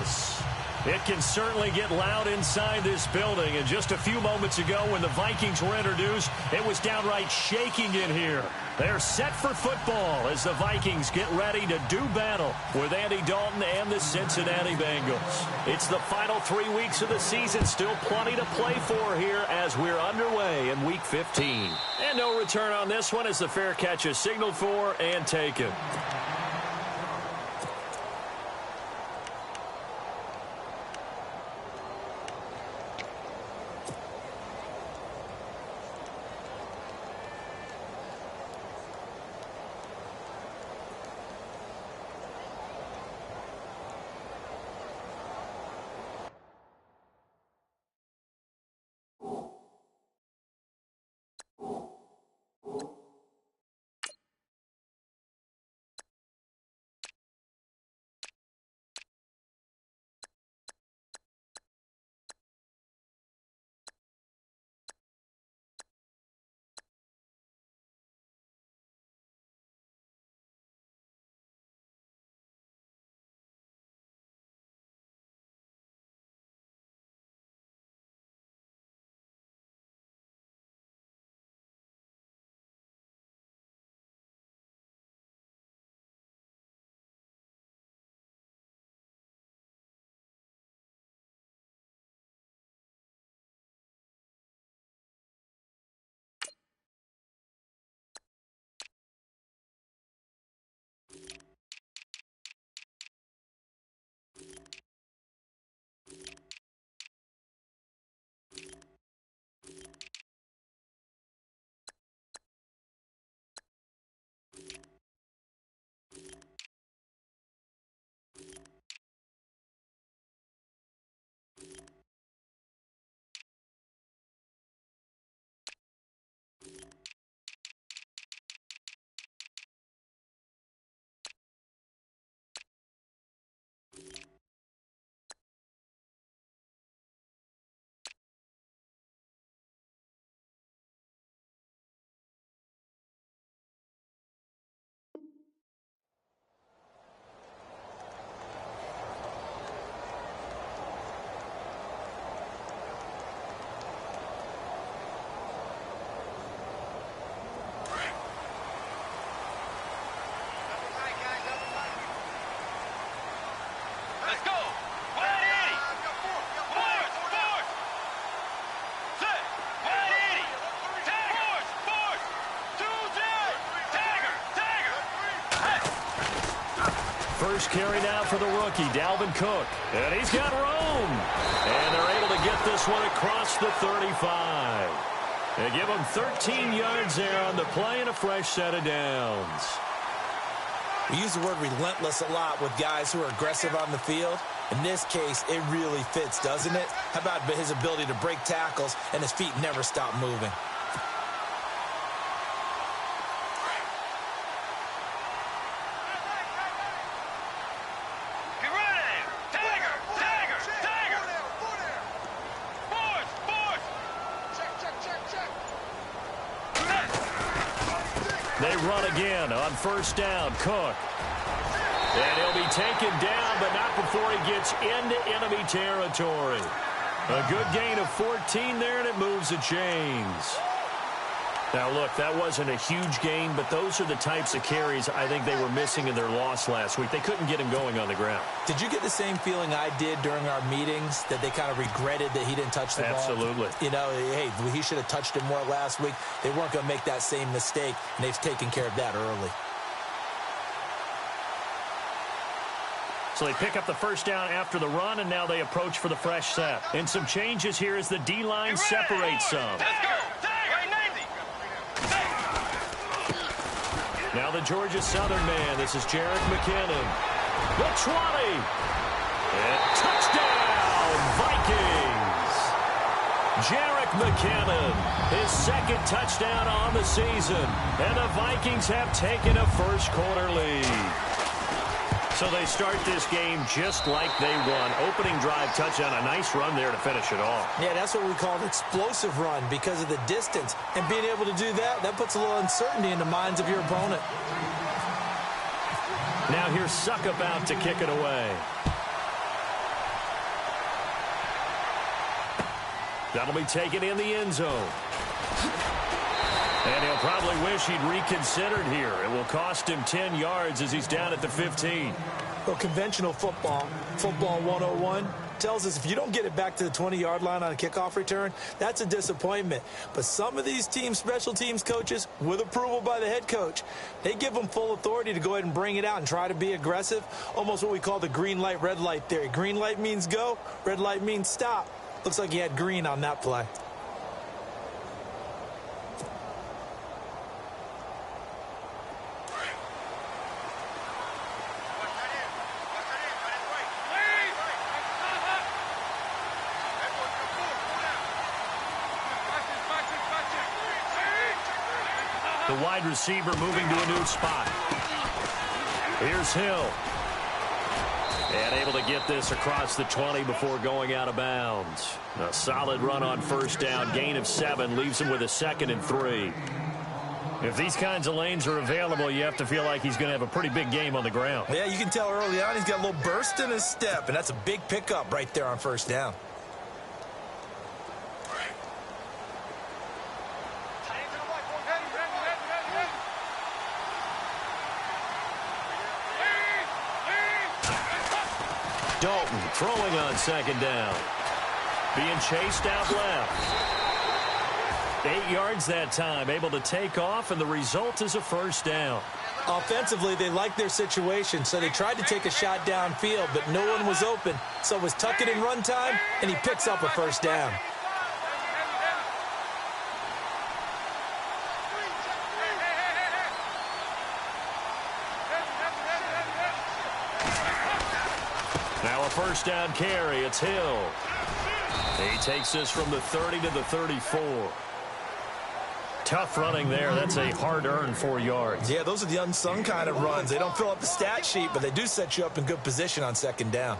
Dallas. It can certainly get loud inside this building. And just a few moments ago when the Vikings were introduced, it was downright shaking in here. They're set for football as the Vikings get ready to do battle with Andy Dalton and the Cincinnati Bengals. It's the final 3 weeks of the season. Still plenty to play for here as we're underway in Week 15. And no return on this one as the fair catch is signaled for and taken. First carry now for the rookie, Dalvin Cook. And he's got room. And they're able to get this one across the 35. They give him 13 yards there on the play and a fresh set of downs. We use the word relentless a lot with guys who are aggressive on the field. In this case, it really fits, doesn't it? How about his ability to break tackles and his feet never stop moving? They run again on first down, Cook. And he'll be taken down, but not before he gets into enemy territory. A good gain of 14 there, and it moves the chains. Now, look, that wasn't a huge gain, but those are the types of carries I think they were missing in their loss last week. They couldn't get him going on the ground. Did you get the same feeling I did during our meetings, that they kind of regretted that he didn't touch the ball? Absolutely. You know, hey, he should have touched it more last week. They weren't going to make that same mistake, and they've taken care of that early. So they pick up the first down after the run, and now they approach for the fresh set. And some changes here as the D-line separates some. Now the Georgia Southern man. This is Jerick McKinnon. The 20. And touchdown, Vikings. Jerick McKinnon, his second touchdown on the season. And the Vikings have taken a first-quarter lead. So they start this game just like they won. Opening drive touchdown, a nice run there to finish it off. Yeah, that's what we call an explosive run because of the distance. And being able to do that, that puts a little uncertainty in the minds of your opponent. Now here's Suckup out to kick it away. That'll be taken in the end zone. And he'll probably wish he'd reconsidered here. It will cost him 10 yards as he's down at the 15. Well, conventional football 101, tells us if you don't get it back to the 20-yard line on a kickoff return, that's a disappointment. But some of these teams, special teams coaches, with approval by the head coach, they give them full authority to go ahead and bring it out and try to be aggressive, almost what we call the green light, red light theory. Green light means go, red light means stop. Looks like he had green on that play. The wide receiver moving to a new spot. Here's Hill. And able to get this across the 20 before going out of bounds. A solid run on first down. Gain of 7 leaves him with a 2nd and 3. If these kinds of lanes are available, you have to feel like he's going to have a pretty big game on the ground. Yeah, you can tell early on he's got a little burst in his step, and that's a big pickup right there on first down. Dalton throwing on 2nd down. Being chased out left. 8 yards that time, able to take off, and the result is a first down. Offensively, they liked their situation, so they tried to take a shot downfield, but no one was open. So it was tuck it in run time, and he picks up a first down. Now a first down carry. It's Hill. He takes this from the 30 to the 34. Tough running there. That's a hard-earned 4 yards. Yeah, those are the unsung kind of runs. They don't fill up the stat sheet, but they do set you up in good position on 2nd down.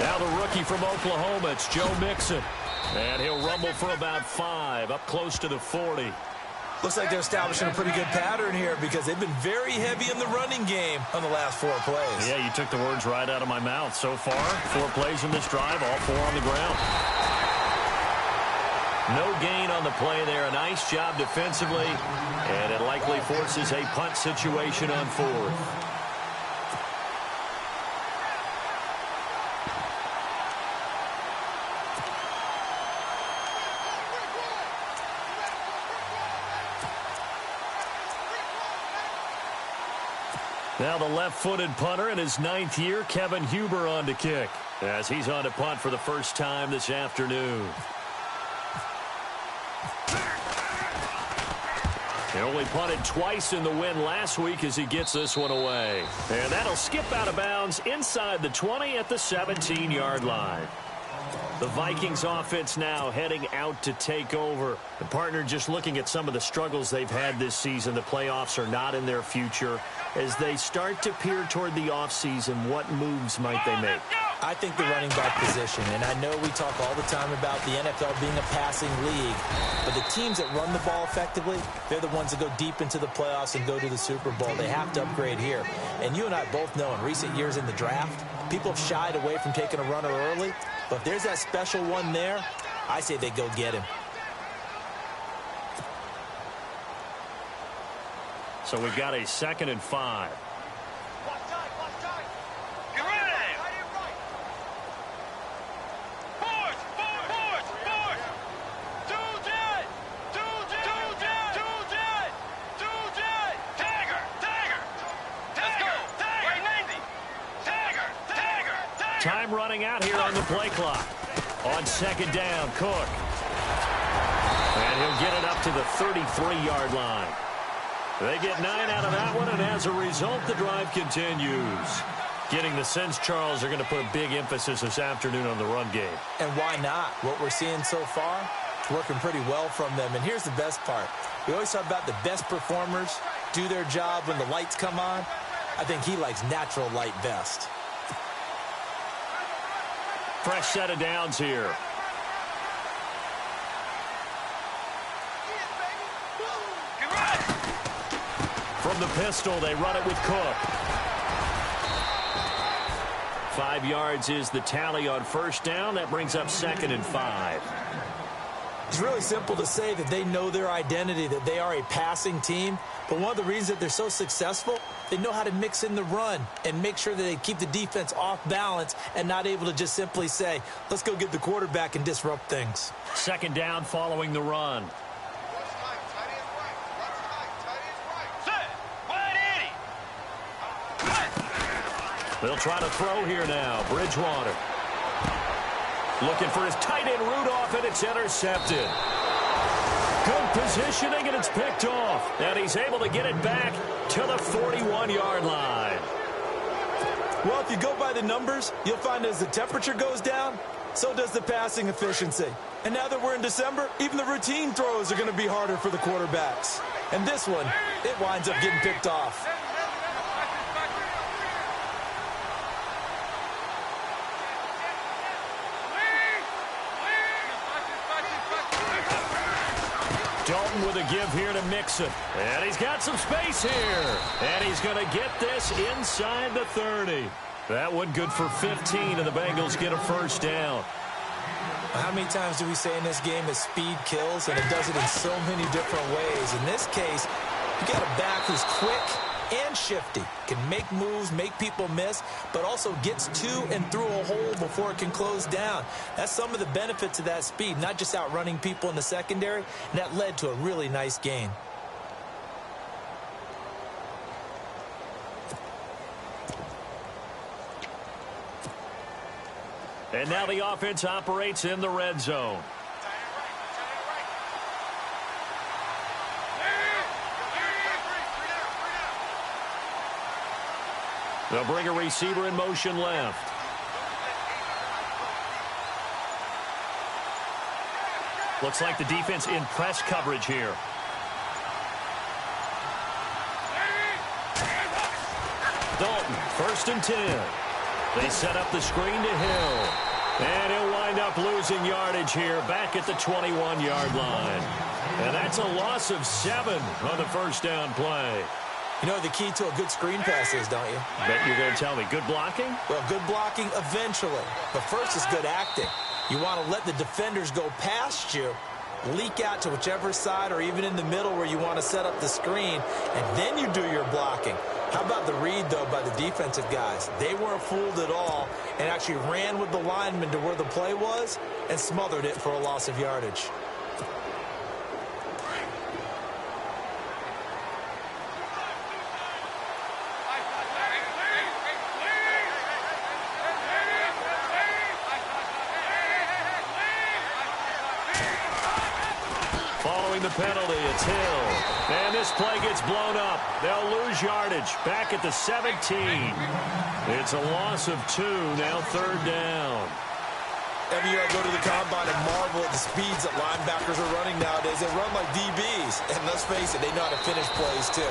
Now the rookie from Oklahoma, it's Joe Mixon. And he'll rumble for about 5, up close to the 40. Looks like they're establishing a pretty good pattern here because they've been very heavy in the running game on the last 4 plays. Yeah, you took the words right out of my mouth. So far, 4 plays in this drive, all 4 on the ground. No gain on the play there. A nice job defensively, and it likely forces a punt situation on 4th. Now the left-footed punter in his 9th year, Kevin Huber, on to kick, as he's on to punt for the first time this afternoon. He only punted twice in the win last week as he gets this one away. And that'll skip out of bounds inside the 20 at the 17-yard line. The Vikings offense now heading out to take over. The partner just looking at some of the struggles they've had this season. The playoffs are not in their future. As they start to peer toward the offseason, what moves might they make? I think the running back position, and I know we talk all the time about the NFL being a passing league, but the teams that run the ball effectively, they're the ones that go deep into the playoffs and go to the Super Bowl. They have to upgrade here. And you and I both know in recent years in the draft, people have shied away from taking a runner early, but if there's that special one there, I say they go get him. So we've got a 2nd and 5. Time running out here on the play clock. On 2nd down, Cook. And he'll get it up to the 33-yard line. They get 9 out of that one, and as a result, the drive continues. Getting the sense, Charles, are going to put a big emphasis this afternoon on the run game. And why not? What we're seeing so far, Working pretty well from them. And here's the best part. We always talk about the best performers do their job when the lights come on. I think he likes natural light best. Fresh set of downs here. From the pistol, they run it with Cook. 5 yards is the tally on first down. That brings up 2nd and 5. It's really simple to say that they know their identity, that they are a passing team. But one of the reasons that they're so successful, they know how to mix in the run and make sure that they keep the defense off balance and not able to just simply say, let's go get the quarterback and disrupt things. 2nd down following the run. They'll try to throw here now. Bridgewater. Looking for his tight end Rudolph, and it's intercepted. Good positioning, and it's picked off. And he's able to get it back to the 41-yard line. Well, if you go by the numbers, you'll find as the temperature goes down, so does the passing efficiency. And now that we're in December, even the routine throws are going to be harder for the quarterbacks. And this one, it winds up getting picked off. Dalton with a give here to Mixon. And he's got some space here. And he's going to get this inside the 30. That one good for 15, and the Bengals get a first down. How many times do we say in this game that speed kills, and it does it in so many different ways? In this case, you got a back who's quick and shifty, can make moves, make people miss, but also gets to and through a hole before it can close down. That's some of the benefits of that speed, not just outrunning people in the secondary, and that led to a really nice gain. And now the offense operates in the red zone. They'll bring a receiver in motion left. Looks like the defense in press coverage here. Dalton, 1st and 10. They set up the screen to Hill. And he'll wind up losing yardage here back at the 21-yard line. And that's a loss of 7 on the first down play. You know the key to a good screen pass is, don't you? Bet you're going to tell me good blocking? Well, good blocking eventually. But first is good acting. You want to let the defenders go past you, leak out to whichever side or even in the middle where you want to set up the screen, and then you do your blocking. How about the read, though, by the defensive guys? They weren't fooled at all and actually ran with the lineman to where the play was and smothered it for a loss of yardage. The penalty, it's Hill. And this play gets blown up. They'll lose yardage back at the 17. It's a loss of 2, now 3rd down. Every year I go to the combine and marvel at the speeds that linebackers are running nowadays. They run like DBs. And let's face it, they know how to finish plays too.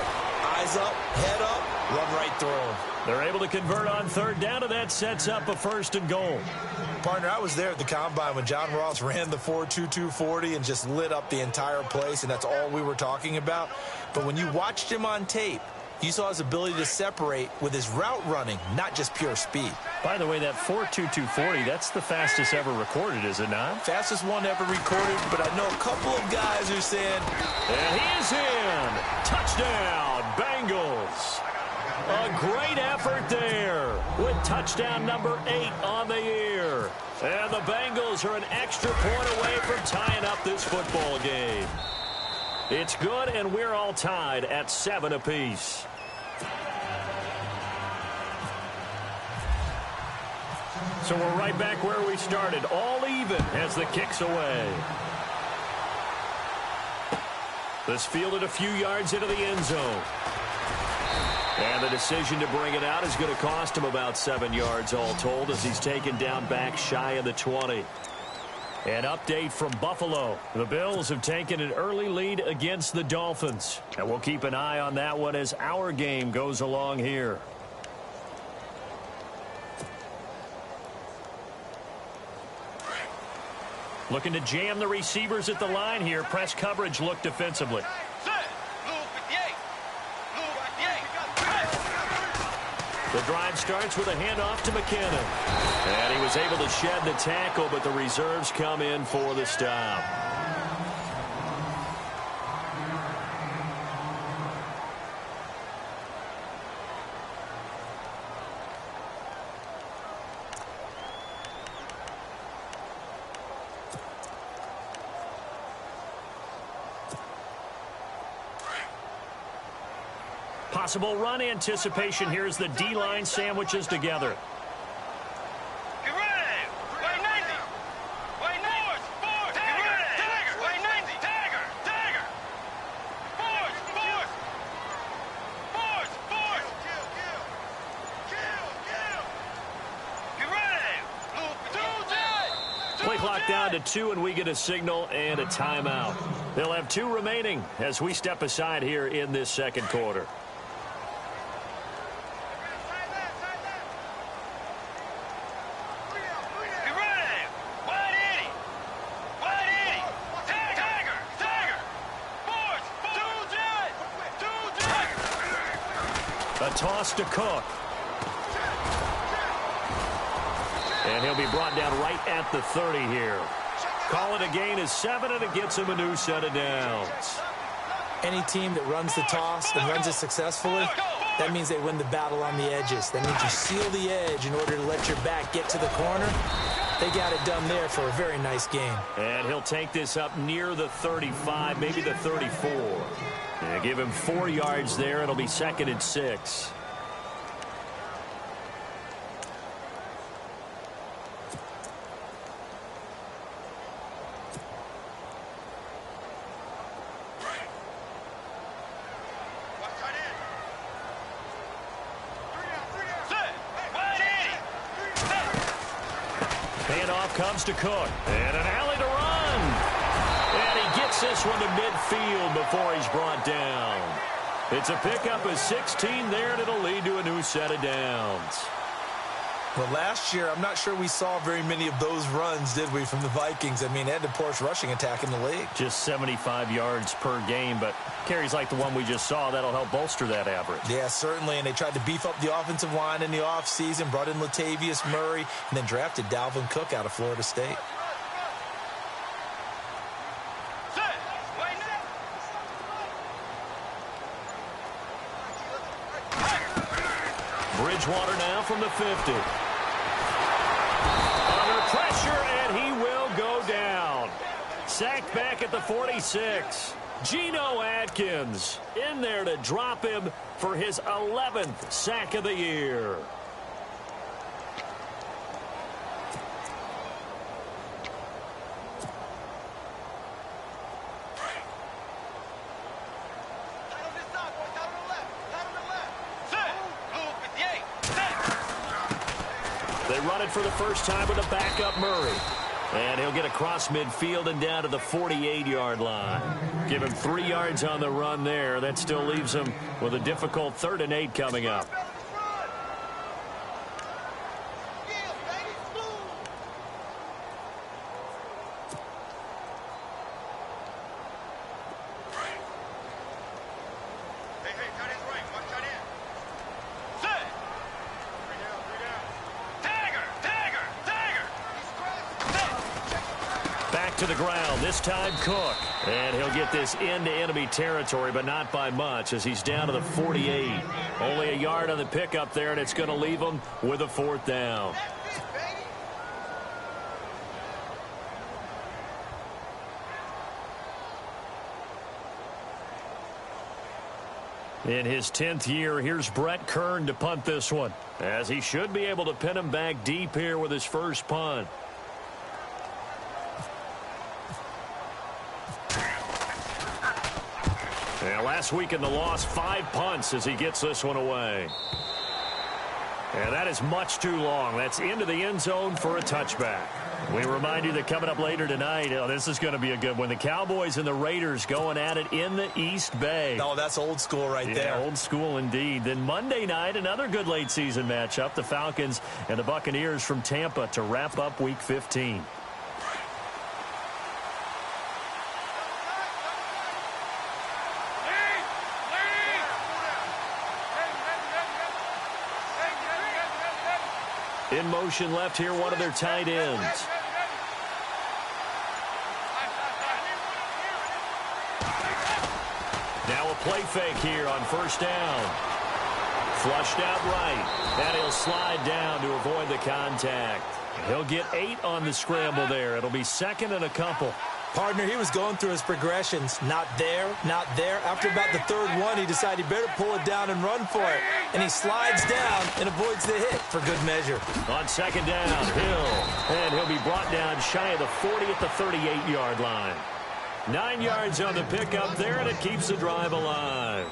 Eyes up, head up, run right through them. They're able to convert on 3rd down, and that sets up a 1st and goal. Partner, I was there at the combine when John Ross ran the 4.22 40 and just lit up the entire place, and that's all we were talking about. But when you watched him on tape, you saw his ability to separate with his route running, not just pure speed. By the way, that 4.22 40, that's the fastest ever recorded, is it not? Fastest one ever recorded, but I know a couple of guys who are saying, and he is in. Touchdown, Bengals. A great effort there with touchdown number 8 on the year. And the Bengals are an extra point away from tying up this football game. It's good, and we're all tied at 7 apiece. So we're right back where we started, all even as the kick's away. This fielded a few yards into the end zone. And the decision to bring it out is going to cost him about 7 yards all told as he's taken down back shy of the 20. An update from Buffalo. The Bills have taken an early lead against the Dolphins. And we'll keep an eye on that one as our game goes along here. Looking to jam the receivers at the line here. Press coverage look defensively. The drive starts with a handoff to McKinnon. And he was able to shed the tackle, but the reserves come in for the stop. Possible run anticipation here as the D-line sandwiches together. Play clock down to 2, and we get a signal and a timeout. They'll have 2 remaining as we step aside here in this second quarter. A toss to Cook. And he'll be brought down right at the 30 here. Call it a gain of 7, and it gets him a new set of downs. Any team that runs the toss and runs it successfully, that means they win the battle on the edges. That means you seal the edge in order to let your back get to the corner. They got it done there for a very nice game. And he'll take this up near the 35, maybe the 34. And give him 4 yards there. It'll be 2nd and 6. Handoff comes to Cook. And an alley to run. And he gets this one to midfield before he's brought down. It's a pickup of 16 there, and it'll lead to a new set of downs. Well, last year, I'm not sure we saw very many of those runs, did we, from the Vikings? I mean, they had the poorest rushing attack in the league. Just 75 yards per game, but carries like the one we just saw, that'll help bolster that average. Yeah, certainly, and they tried to beef up the offensive line in the offseason, brought in Latavius Murray, and then drafted Dalvin Cook out of Florida State. Bridgewater now from the 50. Under pressure, and he will go down. Sacked back at the 46. Geno Atkins in there to drop him for his 11th sack of the year. They run it for the first time with a backup Murray. And he'll get across midfield and down to the 48-yard line. Give him 3 yards on the run there. That still leaves him with a difficult 3rd and 8 coming up. To the ground, this time Cook. And he'll get this into enemy territory, but not by much as he's down to the 48. Only a yard on the pickup there, and it's going to leave him with a 4th down. In his 10th year, here's Brett Kern to punt this one, as he should be able to pin him back deep here with his first punt. And last week in the loss, 5 punts as he gets this one away. And that is much too long. That's into the end zone for a touchback. We remind you that coming up later tonight, this is going to be a good one. The Cowboys and the Raiders going at it in the East Bay. Oh, that's old school right there. Yeah, old school indeed. Then Monday night, another good late season matchup. The Falcons and the Buccaneers from Tampa to wrap up Week 15. In motion left here, one of their tight ends. Now a play fake here on first down. Flushed out right. And he'll slide down to avoid the contact. He'll get 8 on the scramble there. It'll be second and a couple. Partner, he was going through his progressions. Not there, not there. After about the third one, he decided he better pull it down and run for it. And he slides down and avoids the hit for good measure. On second down, Hill. And he'll be brought down shy of the 40 at the 38-yard line. 9 yards on the pickup there, and it keeps the drive alive.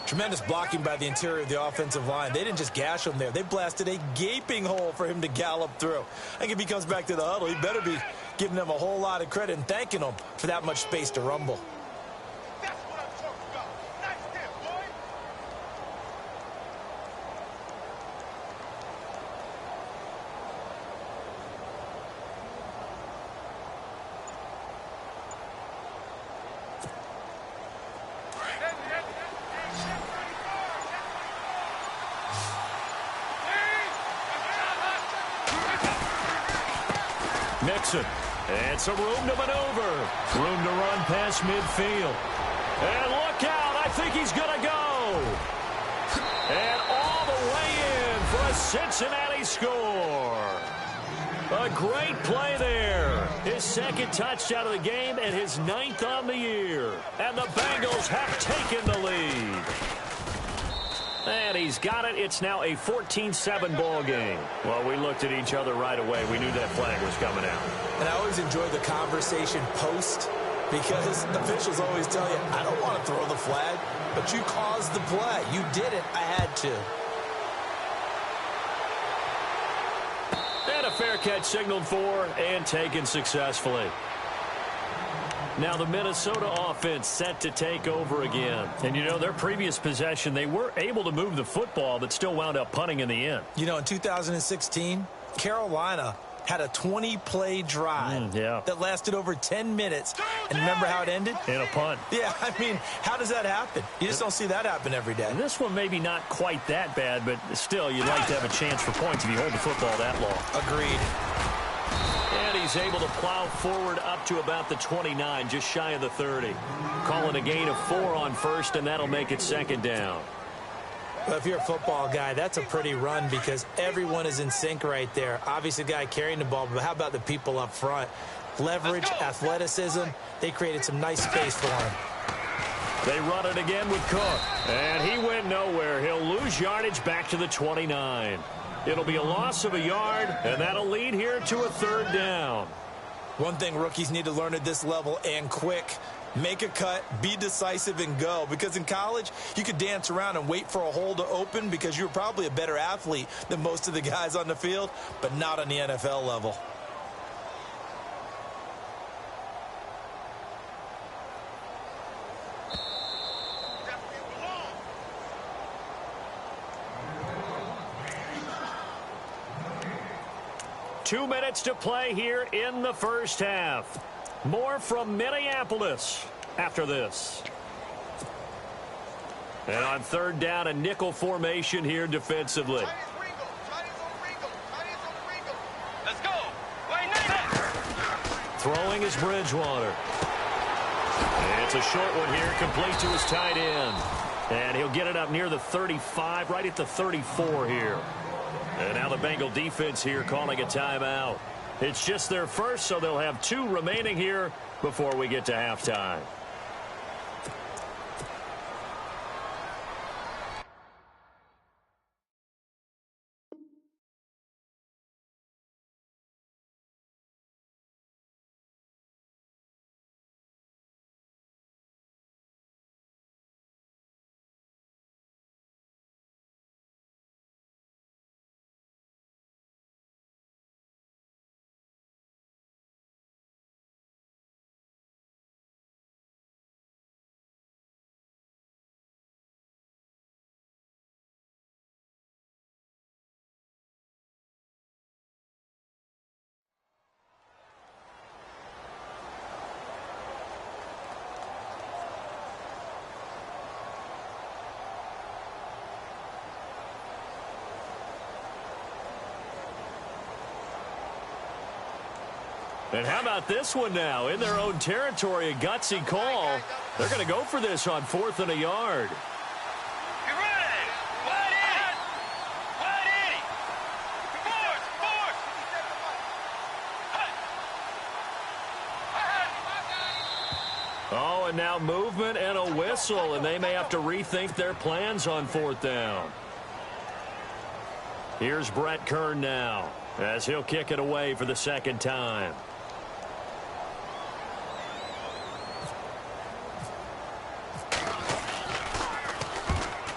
Tremendous blocking by the interior of the offensive line. They didn't just gash him there. They blasted a gaping hole for him to gallop through. I think if he comes back to the huddle, he better be giving them a whole lot of credit and thanking them for that much space to rumble. That's what I'm talking about. Nice hit, boy. Mixon. And some room to maneuver. Room to run past midfield. And look out. I think he's going to go. And all the way in for a Cincinnati score. A great play there. His second touchdown of the game and his 9th on the year. And the Bengals have taken the lead. And he's got it. It's now a 14-7 ball game. Well, we looked at each other right away. We knew that flag was coming out. And I always enjoy the conversation post because officials always tell you, I don't want to throw the flag, but you caused the play. You did it. I had to. And a fair catch signaled for and taken successfully. Now the Minnesota offense set to take over again. And, you know, their previous possession, they were able to move the football but still wound up punting in the end. You know, in 2016, Carolina had a 20-play drive that lasted over 10 minutes. And remember how it ended? In a punt. Yeah, I mean, how does that happen? You just don't see that happen every day. And this one maybe not quite that bad, but still, you'd like to have a chance for points if you hold the football that long. Agreed. And he's able to plow forward up to about the 29, just shy of the 30. Calling a gain of 4 on first, and that'll make it second down. Well, if you're a football guy, that's a pretty run because everyone is in sync right there. Obviously, the guy carrying the ball, but how about the people up front? Leverage, athleticism, they created some nice space for him. They run it again with Cook, and he went nowhere. He'll lose yardage back to the 29. It'll be a loss of a yard, and that'll lead here to a third down. One thing rookies need to learn at this level, and quick, make a cut, be decisive, and go. Because in college, you could dance around and wait for a hole to open because you're probably a better athlete than most of the guys on the field, but not on the NFL level. Two minutes to play here in the first half. More from Minneapolis after this. And on third down, a nickel formation here defensively. Let's go. Throwing is Bridgewater. It's a short one here, complete to his tight end. And he'll get it up near the 35, right at the 34 here. And now the Bengal defense here calling a timeout. It's just their first, so they'll have 2 remaining here before we get to halftime. And how about this one now? In their own territory, a gutsy call. They're going to go for this on 4th and a yard. You ready? Wide in. Wide in. Force. Oh, and now movement and a whistle, and they may have to rethink their plans on 4th down. Here's Brett Kern now, as he'll kick it away for the second time.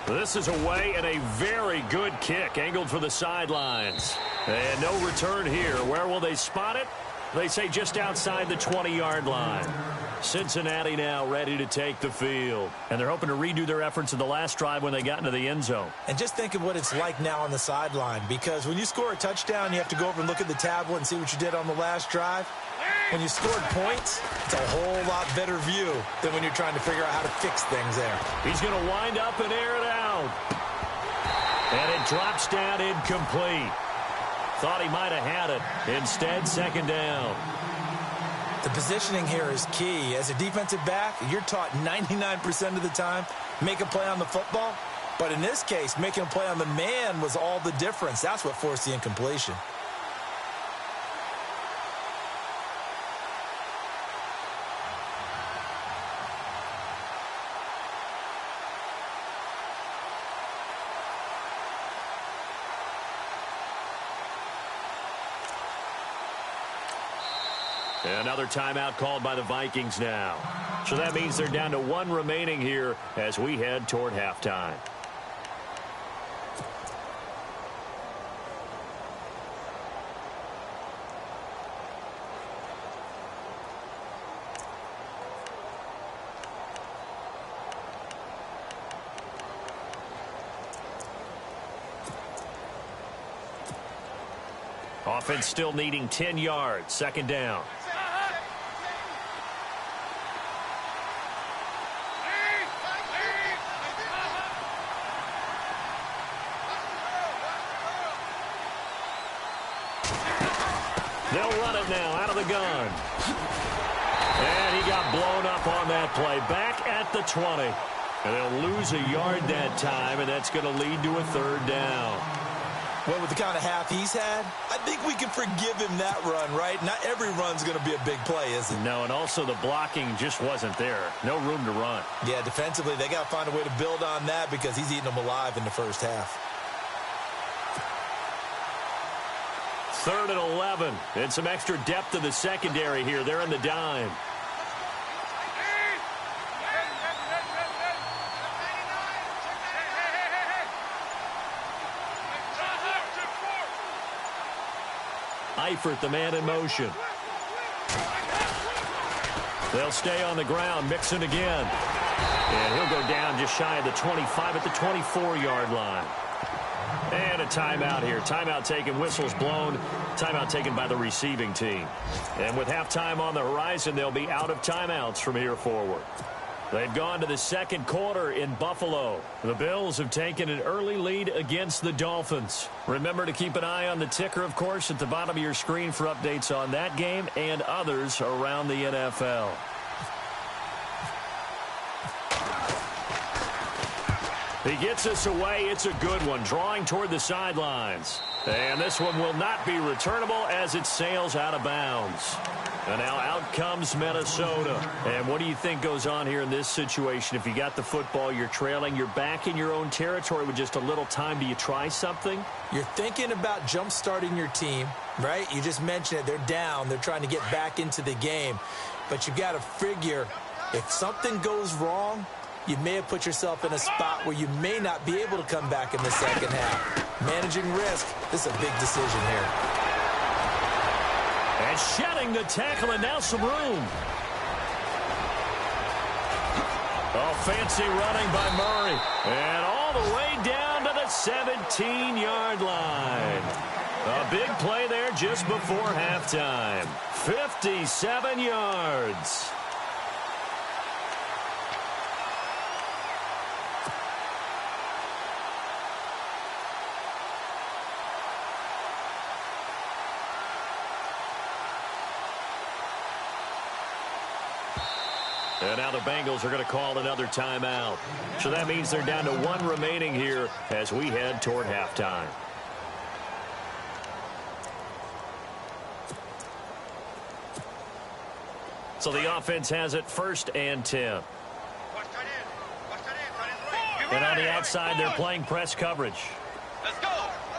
This is away and a very good kick angled for the sidelines. And no return here. Where will they spot it? They say just outside the 20-yard line. Cincinnati now ready to take the field. And they're hoping to redo their efforts in the last drive when they got into the end zone. And just think of what it's like now on the sideline, because when you score a touchdown, you have to go over and look at the tablet and see what you did on the last drive. When you scored points, it's a whole lot better view than when you're trying to figure out how to fix things there. He's going to wind up and air it out. And it drops down incomplete. Thought he might have had it. Instead, second down. The positioning here is key. As a defensive back, you're taught 99% of the time, make a play on the football. But in this case, making a play on the man was all the difference. That's what forced the incompletion. Another timeout called by the Vikings now. So that means they're down to one remaining here as we head toward halftime. Offense still needing 10 yards. Second down. They'll run it now out of the gun. And he got blown up on that play. Back at the 20. And they'll lose a yard that time, and that's going to lead to a third down. Well, with the kind of half he's had, I think we can forgive him that run, right? Not every run's going to be a big play, is it? No, and also the blocking just wasn't there. No room to run. Yeah, defensively, they got to find a way to build on that because he's eating them alive in the first half. 3rd and 11. And some extra depth to the secondary here. They're in the dime. Eifert, the man in motion. They'll stay on the ground, mixing again. And he'll go down just shy of the 25 at the 24-yard line. And a timeout here. Timeout taken, whistles blown. Timeout taken by the receiving team. And with halftime on the horizon, they'll be out of timeouts from here forward. They've gone to the second quarter in Buffalo. The Bills have taken an early lead against the Dolphins. Remember to keep an eye on the ticker, of course, at the bottom of your screen for updates on that game and others around the NFL. He gets us away. It's a good one, drawing toward the sidelines. And this one will not be returnable as it sails out of bounds. And now out comes Minnesota. And what do you think goes on here in this situation? If you got the football, you're trailing, you're back in your own territory with just a little time. Do you try something? You're thinking about jump-starting your team, right? You just mentioned it. They're down. They're trying to get back into the game. But you got to figure if something goes wrong, you may have put yourself in a spot where you may not be able to come back in the second half. Managing risk, this is a big decision here. And shedding the tackle, and now some room. Oh, fancy running by Murray. And all the way down to the 17-yard line. A big play there just before halftime. 57 yards. And now the Bengals are going to call another timeout. So that means they're down to 1 remaining here as we head toward halftime. So the offense has it 1st and 10. And on the outside, they're playing press coverage. Let's go.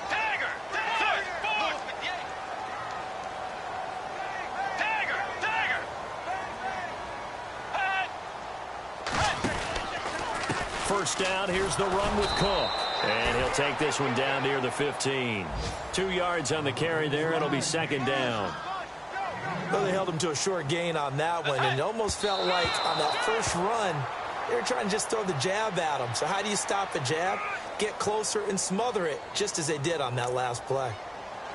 Tiger. Search. Forward. Tiger. Tiger. First down, here's the run with Cook. And he'll take this one down near the 15. 2 yards on the carry there. It'll be 2nd down. Well, they held him to a short gain on that one, and it almost felt like on that first run, they were trying to just throw the jab at him. So how do you stop a jab? Get closer and smother it, just as they did on that last play.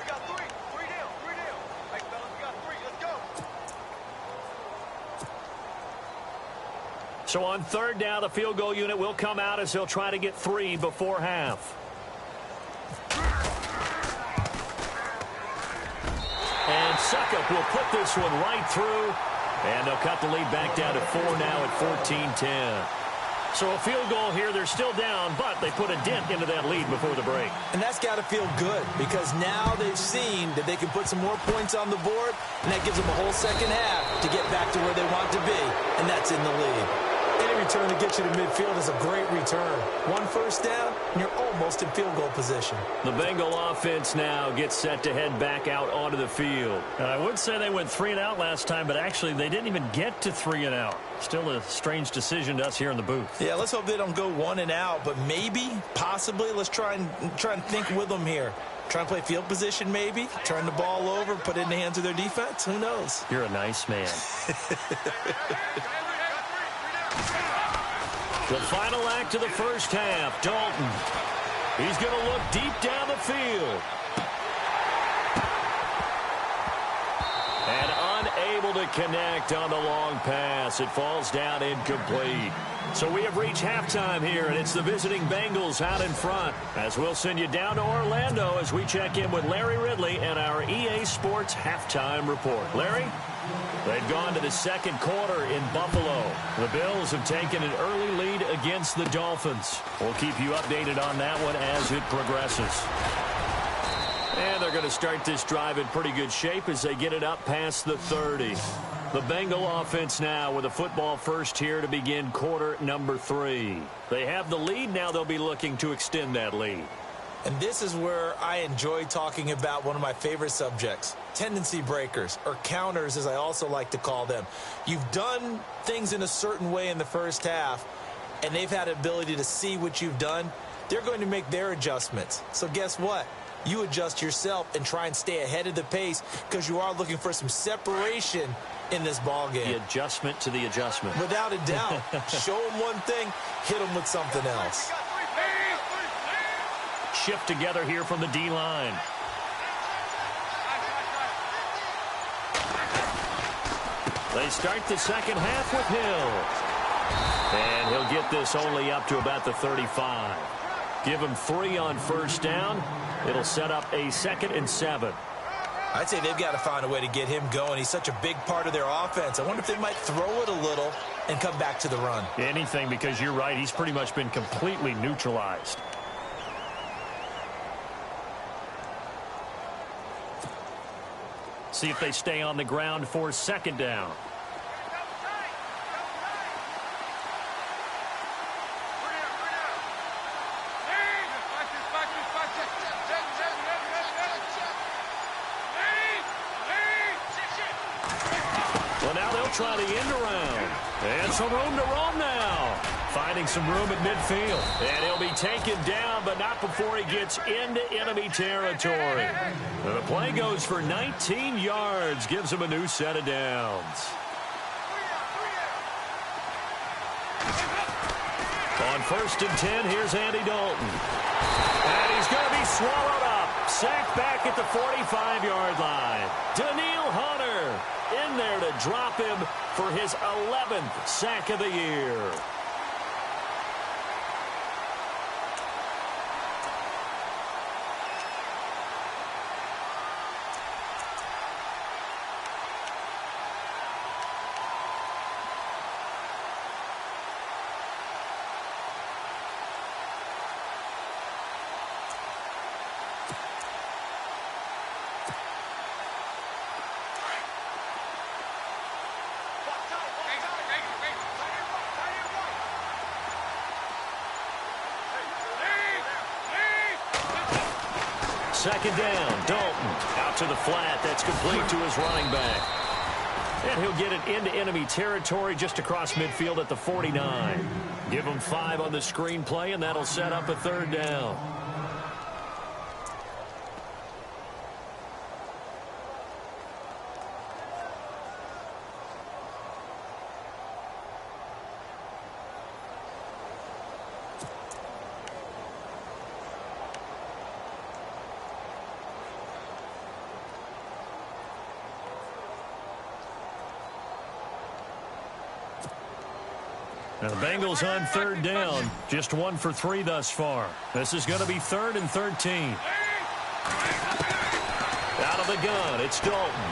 We got 3. 3 down. 3 down. Hey, fellas, we got 3. Let's go. So on 3rd down, the field goal unit will come out as they'll try to get 3 before half. And Suckup will put this one right through. And they'll cut the lead back down to 4 now at 14-10. So a field goal here. They're still down, but they put a dent into that lead before the break. And that's got to feel good because now they've seen that they can put some more points on the board, and that gives them a whole second half to get back to where they want to be, and that's in the lead. Any return that gets you to midfield is a great return. 1 first down, and you're almost in field goal position. The Bengal offense now gets set to head back out onto the field. And I would say they went 3 and out last time, but actually they didn't even get to 3 and out. Still a strange decision to us here in the booth. Yeah, let's hope they don't go 1 and out, but maybe, possibly, let's try and think with them here. Try and play field position maybe, turn the ball over, put it in the hands of their defense. Who knows? You're a nice man. The final act of the first half, Dalton. He's going to look deep down the field. And unable to connect on the long pass. It falls down incomplete. So we have reached halftime here, and it's the visiting Bengals out in front. As we'll send you down to Orlando as we check in with Larry Ridley and our EA Sports halftime report. Larry? They've gone to the 2nd quarter in Buffalo. The Bills have taken an early lead against the Dolphins. We'll keep you updated on that one as it progresses. And they're going to start this drive in pretty good shape as they get it up past the 30. The Bengal offense now with a football first here to begin quarter number 3. They have the lead. Now they'll be looking to extend that lead. And this is where I enjoy talking about one of my favorite subjects, tendency breakers, or counters as I also like to call them. You've done things in a certain way in the first half, and they've had the ability to see what you've done. They're going to make their adjustments. So guess what? You adjust yourself and try and stay ahead of the pace because you are looking for some separation in this ball game. The adjustment to the adjustment. Without a doubt. Show them one thing, hit them with something else. Shift together here from the D-line. They start the second half with Hill. And he'll get this only up to about the 35. Give him 3 on first down. It'll set up a 2nd and 7. I'd say they've got to find a way to get him going. He's such a big part of their offense. I wonder if they might throw it a little and come back to the run. Anything, because you're right. He's pretty much been completely neutralized. See if they stay on the ground for 2nd down. Well, now they'll try the end around. And some room to roam now. Finding some room at midfield. And he'll be taken down, but not before he gets into enemy territory. And the play goes for 19 yards. Gives him a new set of downs. On 1st and 10, here's Andy Dalton. And he's going to be swallowed up. Sacked back at the 45-yard line. Daniil Hunter in there to drop him for his 11th sack of the year. second down. Dalton out to the flat. That's complete to his running back. And he'll get it into enemy territory just across midfield at the 49. Give him 5 on the screen play, and that'll set up a third down. Now the Bengals on third down, just 1 for 3 thus far. This is going to be 3rd and 13. Out of the gun, it's Dalton.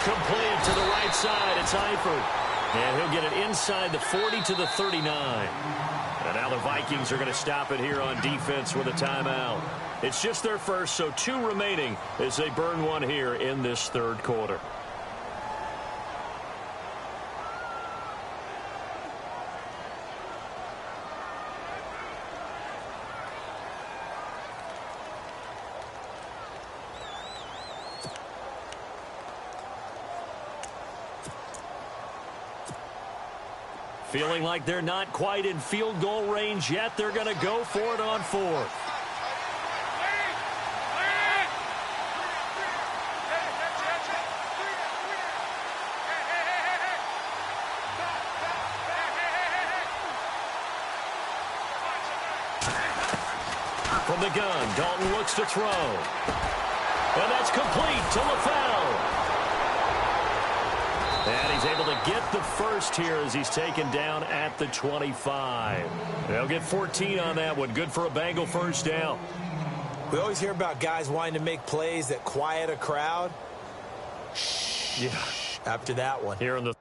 Completed to the right side, it's Eifert. And he'll get it inside the 40 to the 39. And now the Vikings are going to stop it here on defense with a timeout. It's just their first, so 2 remaining as they burn 1 here in this third quarter. Feeling like they're not quite in field goal range yet. They're going to go for it on 4th. From the gun, Dalton looks to throw. And that's complete to LaFell. And he's able to get the first here as he's taken down at the 25. They'll get 14 on that one. Good for a Bengal first down. We always hear about guys wanting to make plays that quiet a crowd. Yeah. After that one. Here in the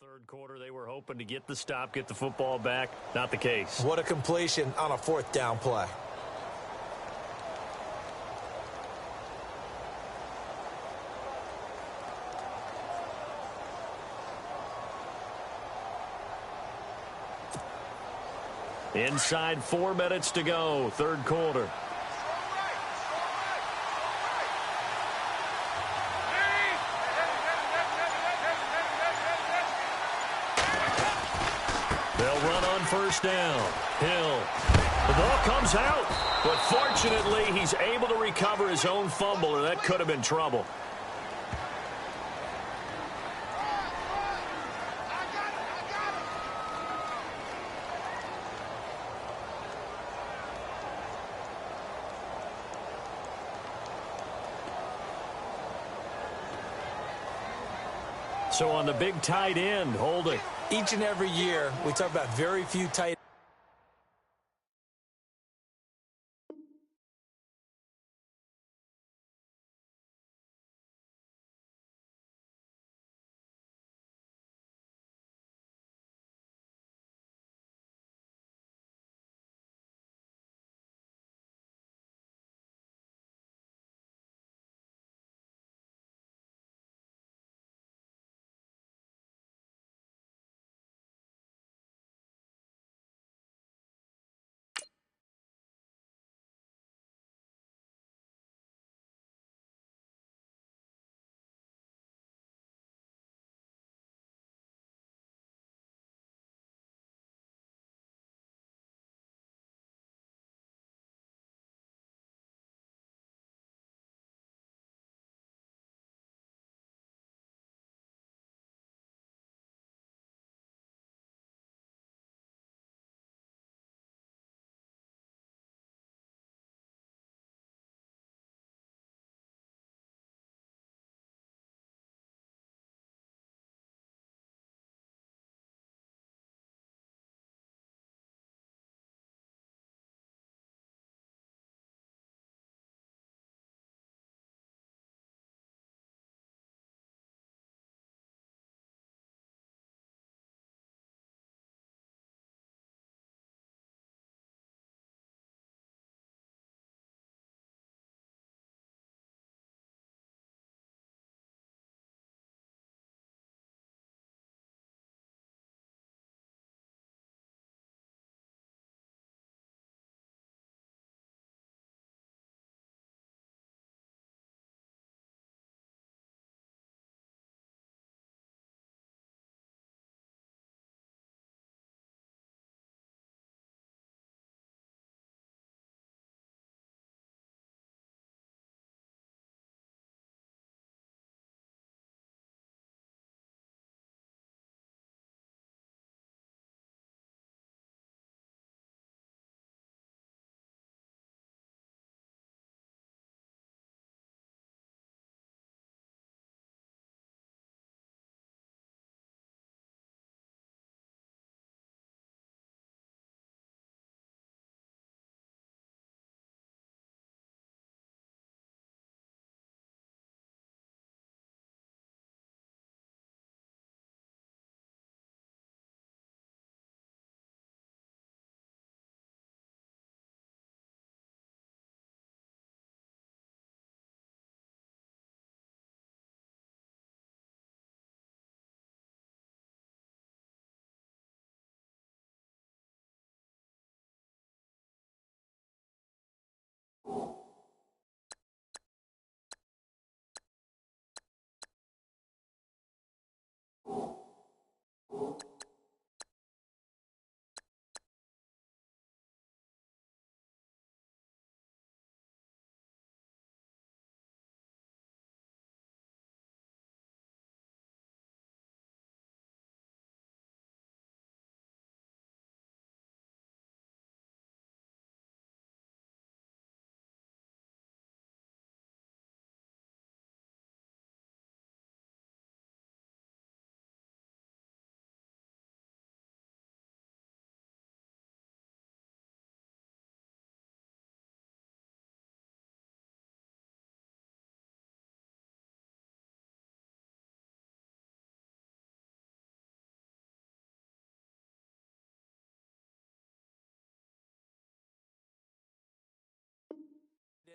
third quarter, they were hoping to get the stop, get the football back. Not the case. What a completion on a 4th down play. Inside 4 minutes to go, third quarter. They'll run on first down. Hill. The ball comes out, but fortunately he's able to recover his own fumble, or that could have been trouble. So on the big tight end, holding. Each and every year, we talk about very few tight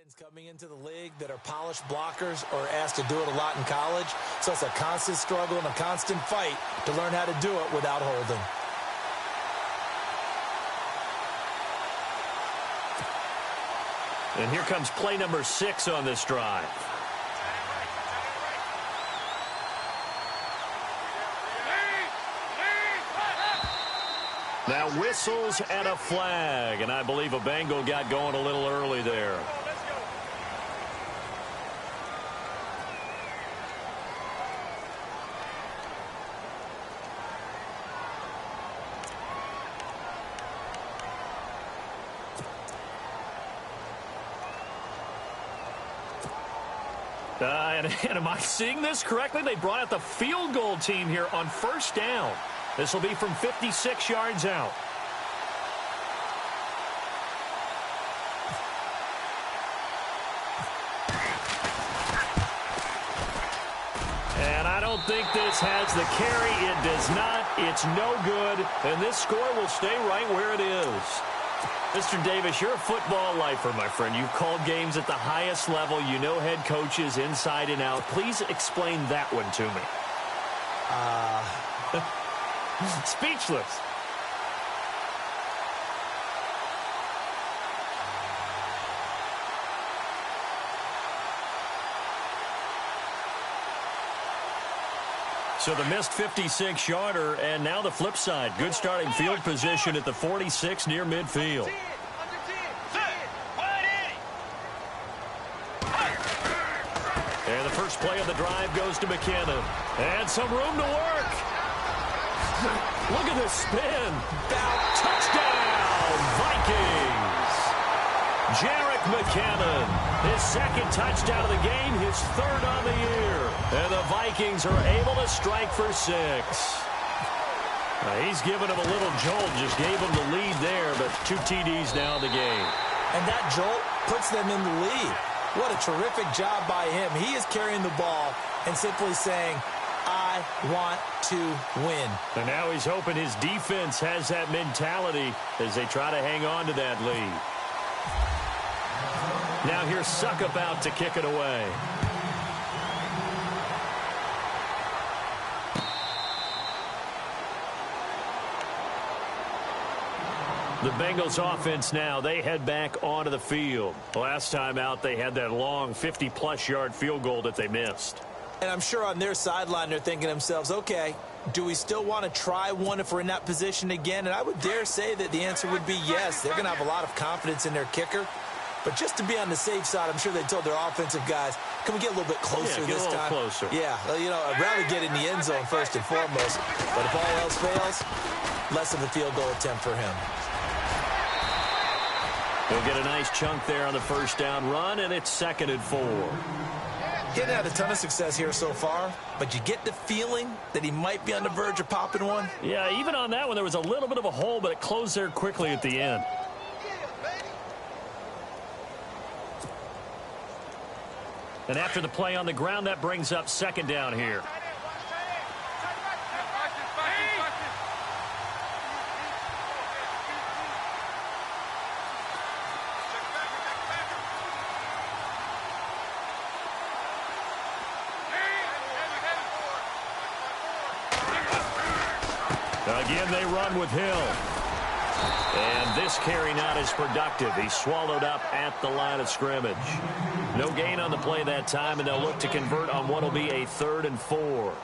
ends coming into the league that are polished blockers or asked to do it a lot in college. So it's a constant struggle and a constant fight to learn how to do it without holding. And here comes play number 6 on this drive. Now whistles and a flag, and I believe a Bengal got going a little early there. And am I seeing this correctly? They brought out the field goal team here on first down. This will be from 56 yards out. And I don't think this has the carry. It does not. It's no good. And this score will stay right where it is. Mr. Davis, you're a football lifer, my friend. You've called games at the highest level. You know head coaches inside and out. Please explain that one to me. Speechless. So the missed 56-yarder, and now the flip side. Good starting field position at the 46 near midfield. And the first play of the drive goes to McKinnon. And some room to work. Look at this spin. Touchdown, Vikings. Jarek McKinnon, his second touchdown of the game, his third on the year. And the Vikings are able to strike for 6. He's given him a little jolt, just gave him the lead there, but 2 TDs now in the game. And that jolt puts them in the lead. What a terrific job by him. He is carrying the ball and simply saying, I want to win. And now he's hoping his defense has that mentality as they try to hang on to that lead. Now here's Suckup out to kick it away. The Bengals offense now, they head back onto the field. Last time out, they had that long 50-plus yard field goal that they missed. And I'm sure on their sideline, they're thinking to themselves, okay, do we still want to try one if we're in that position again? And I would dare say that the answer would be yes. They're going to have a lot of confidence in their kicker. But just to be on the safe side, I'm sure they told their offensive guys, can we get a little bit closer this time? Closer. Yeah, you know, I'd rather get in the end zone first and foremost. But if all else fails, less of a field goal attempt for him. He'll get a nice chunk there on the first down run, and it's 2nd and 4. He hasn't had a ton of success here so far, but you get the feeling that he might be on the verge of popping one. Yeah, even on that one, there was a little bit of a hole, but it closed there quickly at the end. And after the play on the ground, that brings up 2nd down here. Again, they run with Hill. And this carry not as productive. He's swallowed up at the line of scrimmage. No gain on the play that time, and they'll look to convert on what will be a 3rd and 4.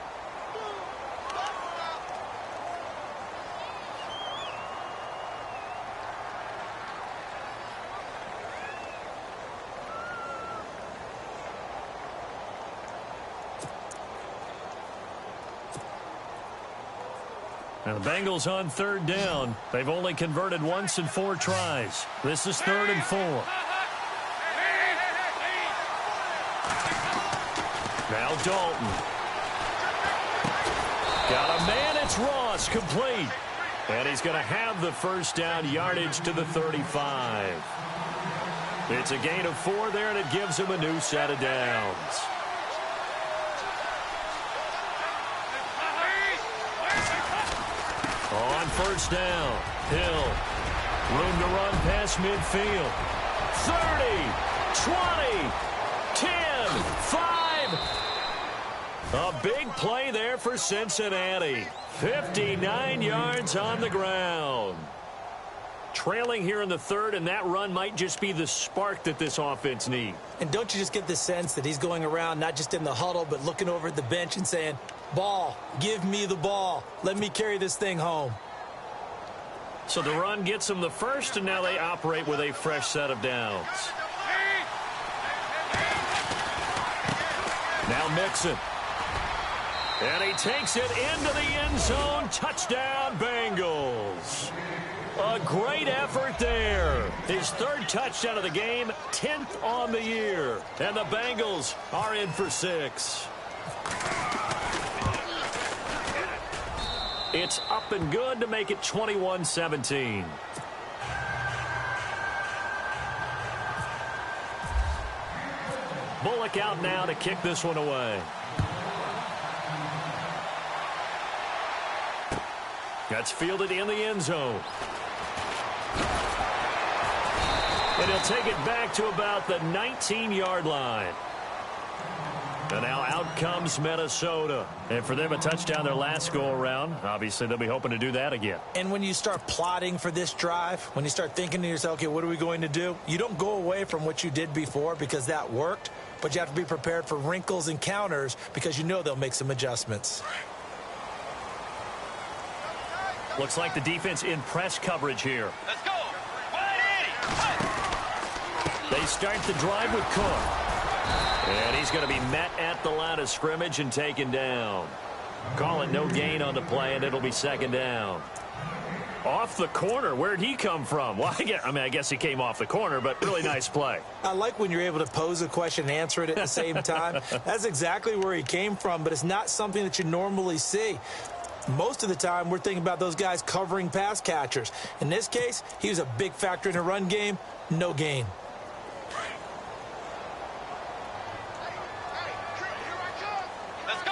Now the Bengals on 3rd down. They've only converted once in 4 tries. This is 3rd and 4. Now Dalton. Got a man, it's Ross, complete. And he's going to have the first down yardage to the 35. It's a gain of 4 there, and it gives him a new set of downs. On first down, Hill. Room to run past midfield. 30, 20, 10, 5. A big play there for Cincinnati. 59 yards on the ground. Trailing here in the third, and that run might just be the spark that this offense needs. And don't you just get the sense that he's going around not just in the huddle, but looking over at the bench and saying, ball, give me the ball. Let me carry this thing home. So the run gets them the first, and now they operate with a fresh set of downs. Now Mixon. And he takes it into the end zone. Touchdown, Bengals. A great effort there. His third touchdown of the game, 10th on the year. And the Bengals are in for 6. It's up and good to make it 21-17. Bullock out now to kick this one away. That's fielded in the end zone. And he'll take it back to about the 19-yard line. And now out comes Minnesota. And for them, a touchdown their last go-around. Obviously, they'll be hoping to do that again. And when you start plotting for this drive, when you start thinking to yourself, okay, what are we going to do? You don't go away from what you did before because that worked, but you have to be prepared for wrinkles and counters because you know they'll make some adjustments. Looks like the defense in press coverage here. Let's go. They start the drive with Cook. And he's going to be met at the line of scrimmage and taken down. Call it no gain on the play, and it'll be second down. Off the corner. Where'd he come from? Well, I guess he came off the corner, but really nice play. I like when you're able to pose a question and answer it at the same time. That's exactly where he came from, but it's not something that you normally see. Most of the time, we're thinking about those guys covering pass catchers. In this case, he was a big factor in a run game. No gain. Let's go.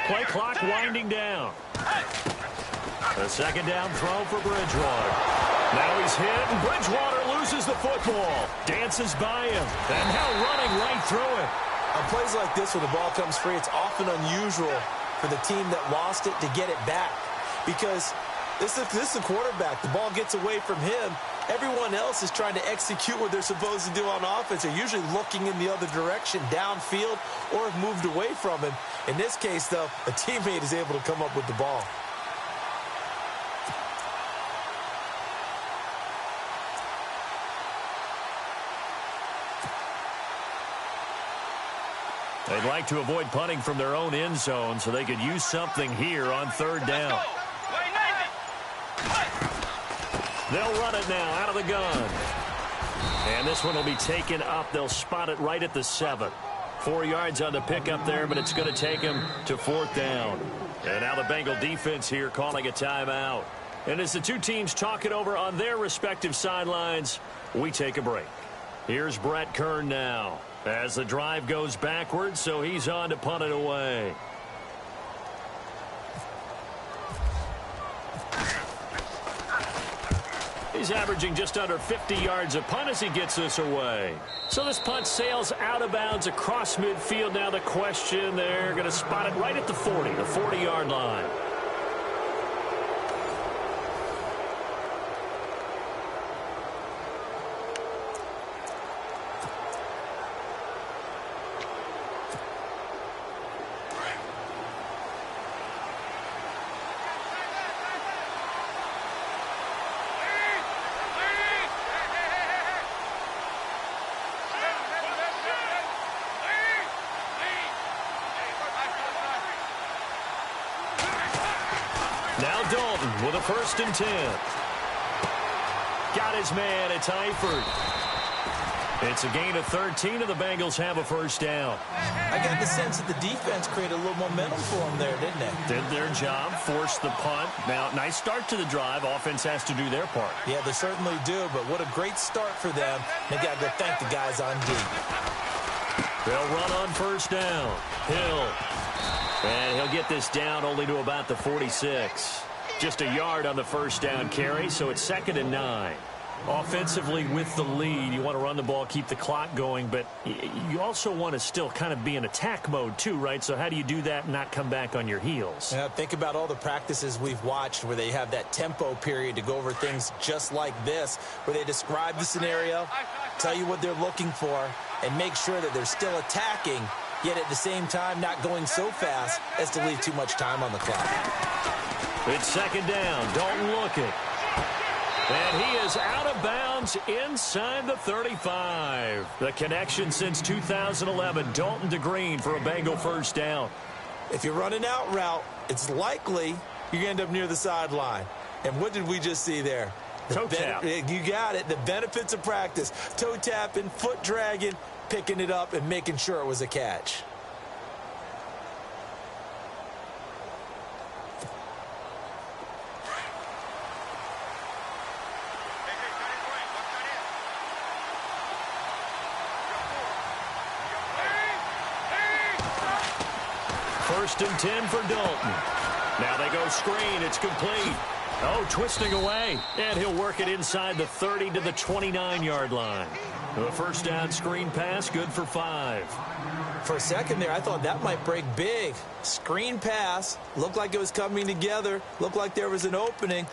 Play clock winding down. A second down throw for Bridgewater. Now he's hit, and Bridgewater loses the football. Dances by him, and now running right through it. On plays like this where the ball comes free, it's often unusual for the team that lost it to get it back. Because this is a quarterback. The ball gets away from him. Everyone else is trying to execute what they're supposed to do on offense. They're usually looking in the other direction, downfield, or have moved away from him. In this case, though, a teammate is able to come up with the ball. They'd like to avoid punting from their own end zone so they could use something here on third down. They'll run it now out of the gun. And this one will be taken up. They'll spot it right at the 7. 4 yards on the pickup there, but it's going to take him to fourth down. And now the Bengal defense here calling a timeout. And as the two teams talk it over on their respective sidelines, we take a break. Here's Brett Kern now as the drive goes backwards, so he's on to punt it away. He's averaging just under 50 yards a punt as he gets this away. So this punt sails out of bounds across midfield. Now the question, they're going to spot it right at the 40, the 40-yard line. Now Dalton with a 1st and 10. Got his man. It's Eifert. It's a gain of 13, and the Bengals have a first down. I got the sense that the defense created a little momentum for them there, didn't they? Did their job, forced the punt. Now, nice start to the drive. Offense has to do their part. Yeah, they certainly do, but what a great start for them. They got to go thank the guys on D. They'll run on first down. Hill. And he'll get this down only to about the 46. Just a yard on the first down carry, so it's 2nd and 9. Offensively, with the lead, you want to run the ball, keep the clock going, but you also want to still kind of be in attack mode too, right? So how do you do that and not come back on your heels? Yeah, think about all the practices we've watched where they have that tempo period to go over things just like this, where they describe the scenario, tell you what they're looking for, and make sure that they're still attacking, yet at the same time not going so fast as to leave too much time on the clock. It's 2nd down. Dalton looking. And he is out of bounds inside the 35. The connection since 2011. Dalton to Green for a Bengal first down. If you're running out route, it's likely you're going to end up near the sideline. And what did we just see there? Toe tap. You got it. The benefits of practice. Toe tapping, foot dragging, picking it up, and making sure it was a catch. First and 10 for Dalton. Now they go screen. It's complete. Oh, twisting away. And he'll work it inside the 30 to the 29-yard line. The first down screen pass, good for 5. For a second there, I thought that might break big. Screen pass. Looked like it was coming together. Looked like there was an opening.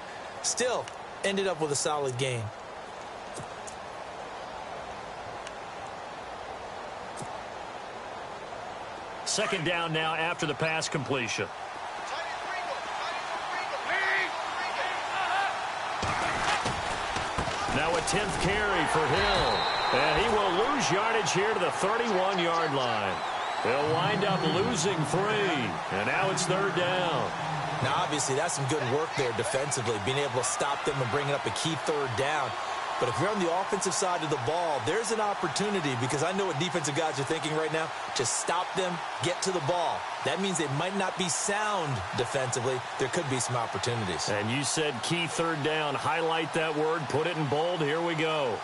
Still, ended up with a solid gain. Second down now after the pass completion. Now a 10th carry for Hill. And he will lose yardage here to the 31-yard line. They'll wind up losing 3. And now it's 3rd down. Now, obviously, that's some good work there defensively, being able to stop them and bringing up a key 3rd down. But if you're on the offensive side of the ball, there's an opportunity, because I know what defensive guys are thinking right now. Just stop them, get to the ball. That means they might not be sound defensively. There could be some opportunities. And you said key 3rd down. Highlight that word. Put it in bold. Here we go.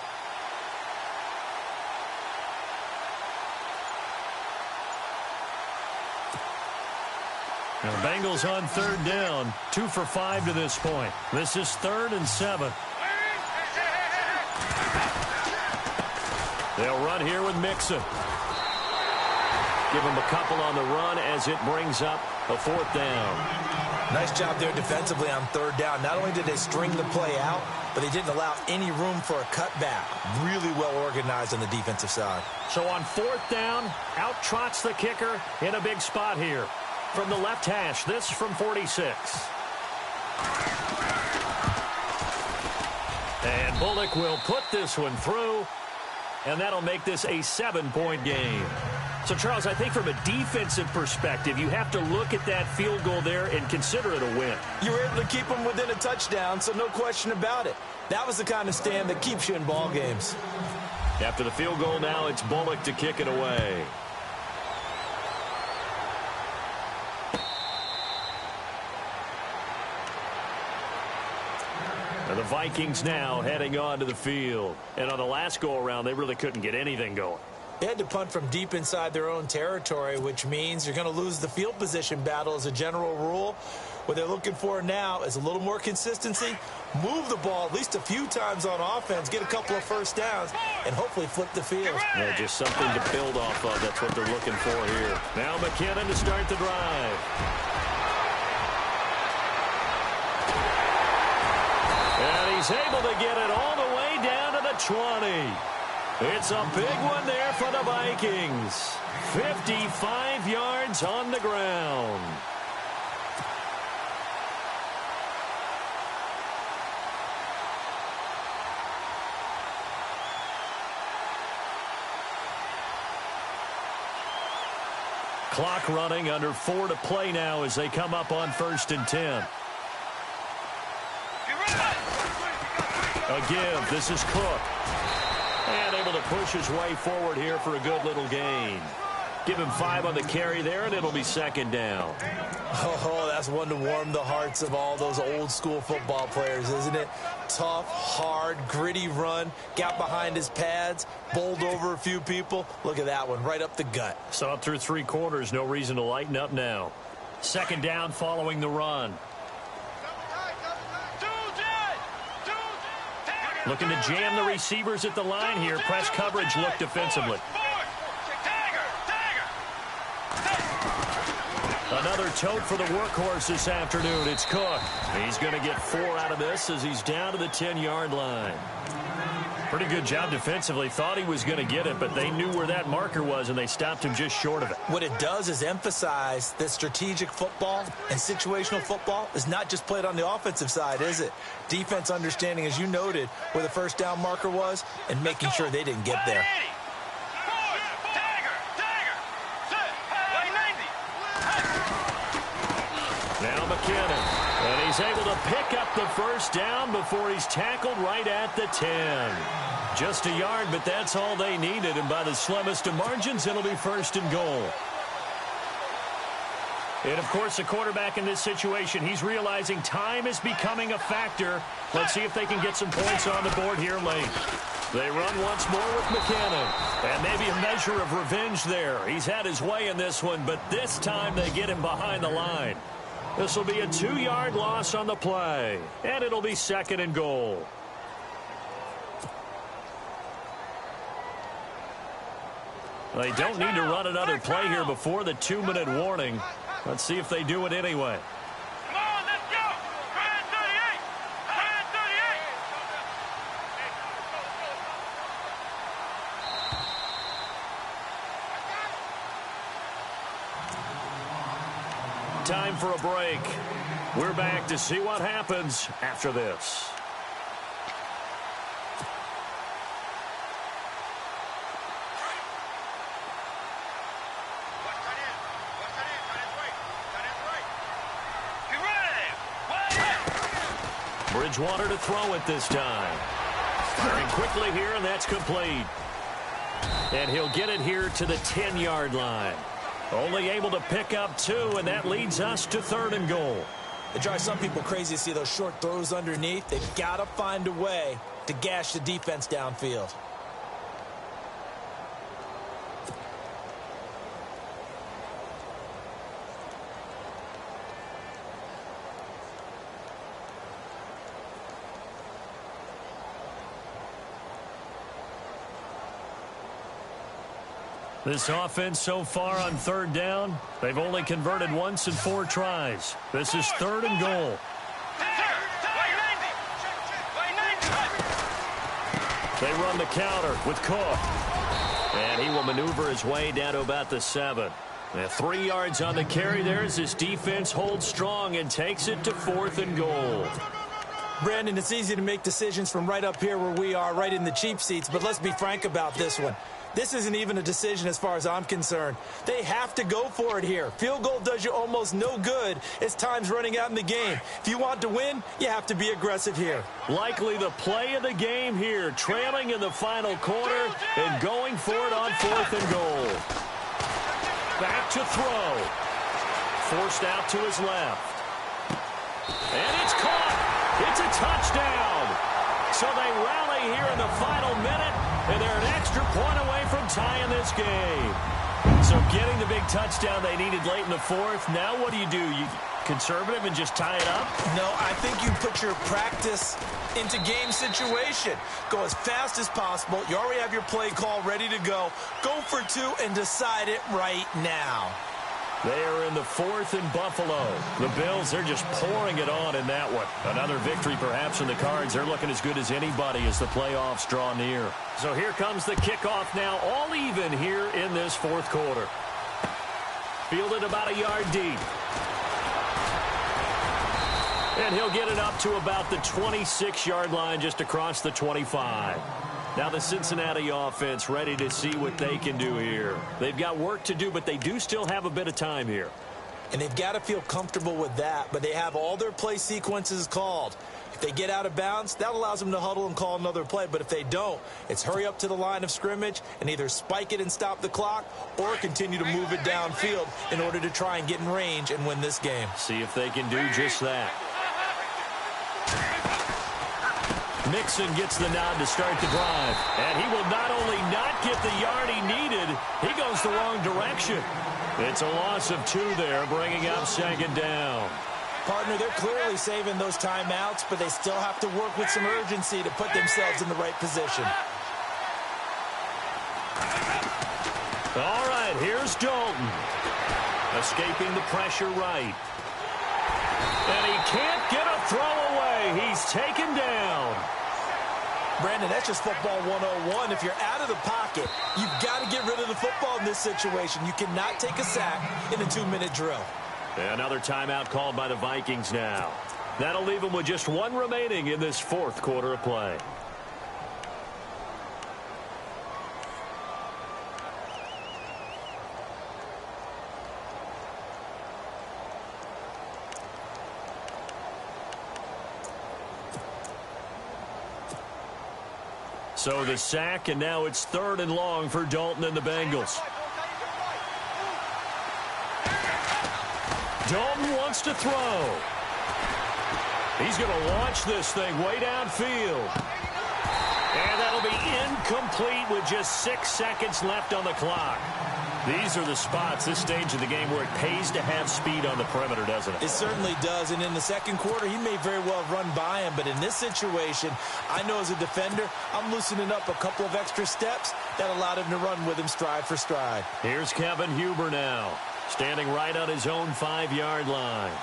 Now, Bengals on 3rd down. 2 for 5 to this point. This is 3rd and 7. They'll run here with Mixon. Give him a couple on the run as it brings up a 4th down. Nice job there defensively on 3rd down. Not only did they string the play out, but they didn't allow any room for a cutback. Really well organized on the defensive side. So on 4th down, out trots the kicker in a big spot here. From the left hash, this from 46. And Bullock will put this one through. And that'll make this a 7-point game. So, Charles, I think from a defensive perspective, you have to look at that field goal there and consider it a win. You were able to keep them within a touchdown, so no question about it. That was the kind of stand that keeps you in ball games. After the field goal now, it's Bullock to kick it away. And the Vikings now heading onto the field. And on the last go-around, they really couldn't get anything going. They had to punt from deep inside their own territory, which means you're going to lose the field position battle as a general rule. What they're looking for now is a little more consistency, move the ball at least a few times on offense, get a couple of first downs, and hopefully flip the field. Yeah, just something to build off of. That's what they're looking for here. Now McKinnon to start the drive. And he's able to get it all the way down to the 20. It's a big one there for the Vikings. 55 yards on the ground. Clock running, under 4 to play now as they come up on 1st and 10. A give. This is Cook. And able to push his way forward here for a good little gain. Give him 5 on the carry there, and it'll be 2nd down. Oh, that's one to warm the hearts of all those old-school football players, isn't it? Tough, hard, gritty run. Got behind his pads, bowled over a few people. Look at that one, right up the gut. Saw it through 3 quarters. No reason to lighten up now. 2nd down following the run. Looking to jam the receivers at the line here. Press coverage look defensively. Another tote for the workhorse this afternoon. It's Cook. He's going to get 4 out of this as he's down to the 10-yard line. Pretty good job defensively. Thought he was going to get it, but they knew where that marker was, and they stopped him just short of it. What it does is emphasize that strategic football and situational football is not just played on the offensive side, is it? Defense understanding, as you noted, where the first down marker was and making sure they didn't get there. Now McKinnon, and he's able to pick up the first down before he's tackled right at the 10. Just a yard, but that's all they needed, and by the slimmest of margins, it'll be first and goal. And, of course, the quarterback in this situation, he's realizing time is becoming a factor. Let's see if they can get some points on the board here late. They run once more with McKinnon, and maybe a measure of revenge there. He's had his way in this one, but this time they get him behind the line. This will be a 2-yard loss on the play, and it'll be second and goal. They don't need to run another play here before the 2-minute warning. Let's see if they do it anyway. Come on, let's go! Try 38! Try 38! Time for a break. We're back to see what happens after this. Bridgewater to throw it this time. Firing quickly here, and that's complete. And he'll get it here to the 10-yard line. Only able to pick up 2, and that leads us to third and goal. It drives some people crazy to see those short throws underneath. They've got to find a way to gash the defense downfield. This offense so far on third down, they've only converted once in 4 tries. This is third and goal. They run the counter with Cook. And he will maneuver his way down to about the 7. Now 3 yards on the carry there as this defense holds strong and takes it to 4th and goal. Brandon, it's easy to make decisions from right up here where we are, right in the cheap seats, but let's be frank about this one. This isn't even a decision as far as I'm concerned. They have to go for it here. Field goal does you almost no good as time's running out in the game. If you want to win, you have to be aggressive here. Likely the play of the game here, trailing in the final quarter and going for it on 4th and goal. Back to throw. Forced out to his left. And it's caught. It's a touchdown. So they rally here in the final minute, and they're an extra point away from tying this game. So getting the big touchdown they needed late in the 4th. Now what do? You conservative and just tie it up? No, I think you put your practice into game situation. Go as fast as possible. You already have your play call ready to go. Go for 2 and decide it right now. They are in the 4th in Buffalo. The Bills, they're just pouring it on in that one. Another victory perhaps in the cards. They're looking as good as anybody as the playoffs draw near. So here comes the kickoff now, all even here in this 4th quarter. Fielded about a yard deep. And he'll get it up to about the 26-yard line just across the 25. Now the Cincinnati offense ready to see what they can do here. They've got work to do, but they do still have a bit of time here. And they've got to feel comfortable with that, but they have all their play sequences called. If they get out of bounds, that allows them to huddle and call another play. But if they don't, it's hurry up to the line of scrimmage and either spike it and stop the clock or continue to move it downfield in order to try and get in range and win this game. See if they can do just that. Mixon gets the nod to start the drive. And he will not only not get the yard he needed, he goes the wrong direction. It's a loss of 2 there, bringing up second down. Partner, they're clearly saving those timeouts, but they still have to work with some urgency to put themselves in the right position. All right, here's Dalton. Escaping the pressure right. And he can't get a throw away. He's taken down. Brandon, that's just football 101. If you're out of the pocket, you've got to get rid of the football in this situation. You cannot take a sack in a 2-minute drill. Another timeout called by the Vikings now. That'll leave them with just one remaining in this fourth quarter of play. So the sack, and now it's 3rd and long for Dalton and the Bengals. Dalton wants to throw. He's going to launch this thing way downfield. And that'll be incomplete with just 6 seconds left on the clock. These are the spots, this stage of the game, where it pays to have speed on the perimeter, doesn't it? It certainly does. And in the second quarter, he may very well run by him. But in this situation, I know as a defender, I'm loosening up a couple of extra steps that allowed him to run with him stride for stride. Here's Kevin Huber now, standing right on his own 5-yard line.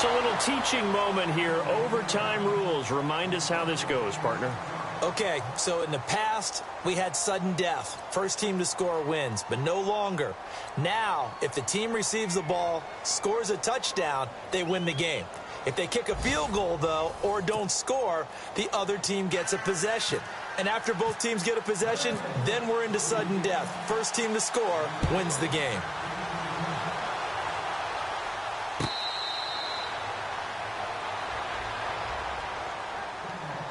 A little teaching moment here. Overtime rules. Remind us how this goes, partner. Okay, so in the past, we had sudden death. First team to score wins, but no longer. Now, if the team receives the ball, scores a touchdown, they win the game. If they kick a field goal, though, or don't score, the other team gets a possession. And after both teams get a possession, then we're into sudden death. First team to score wins the game.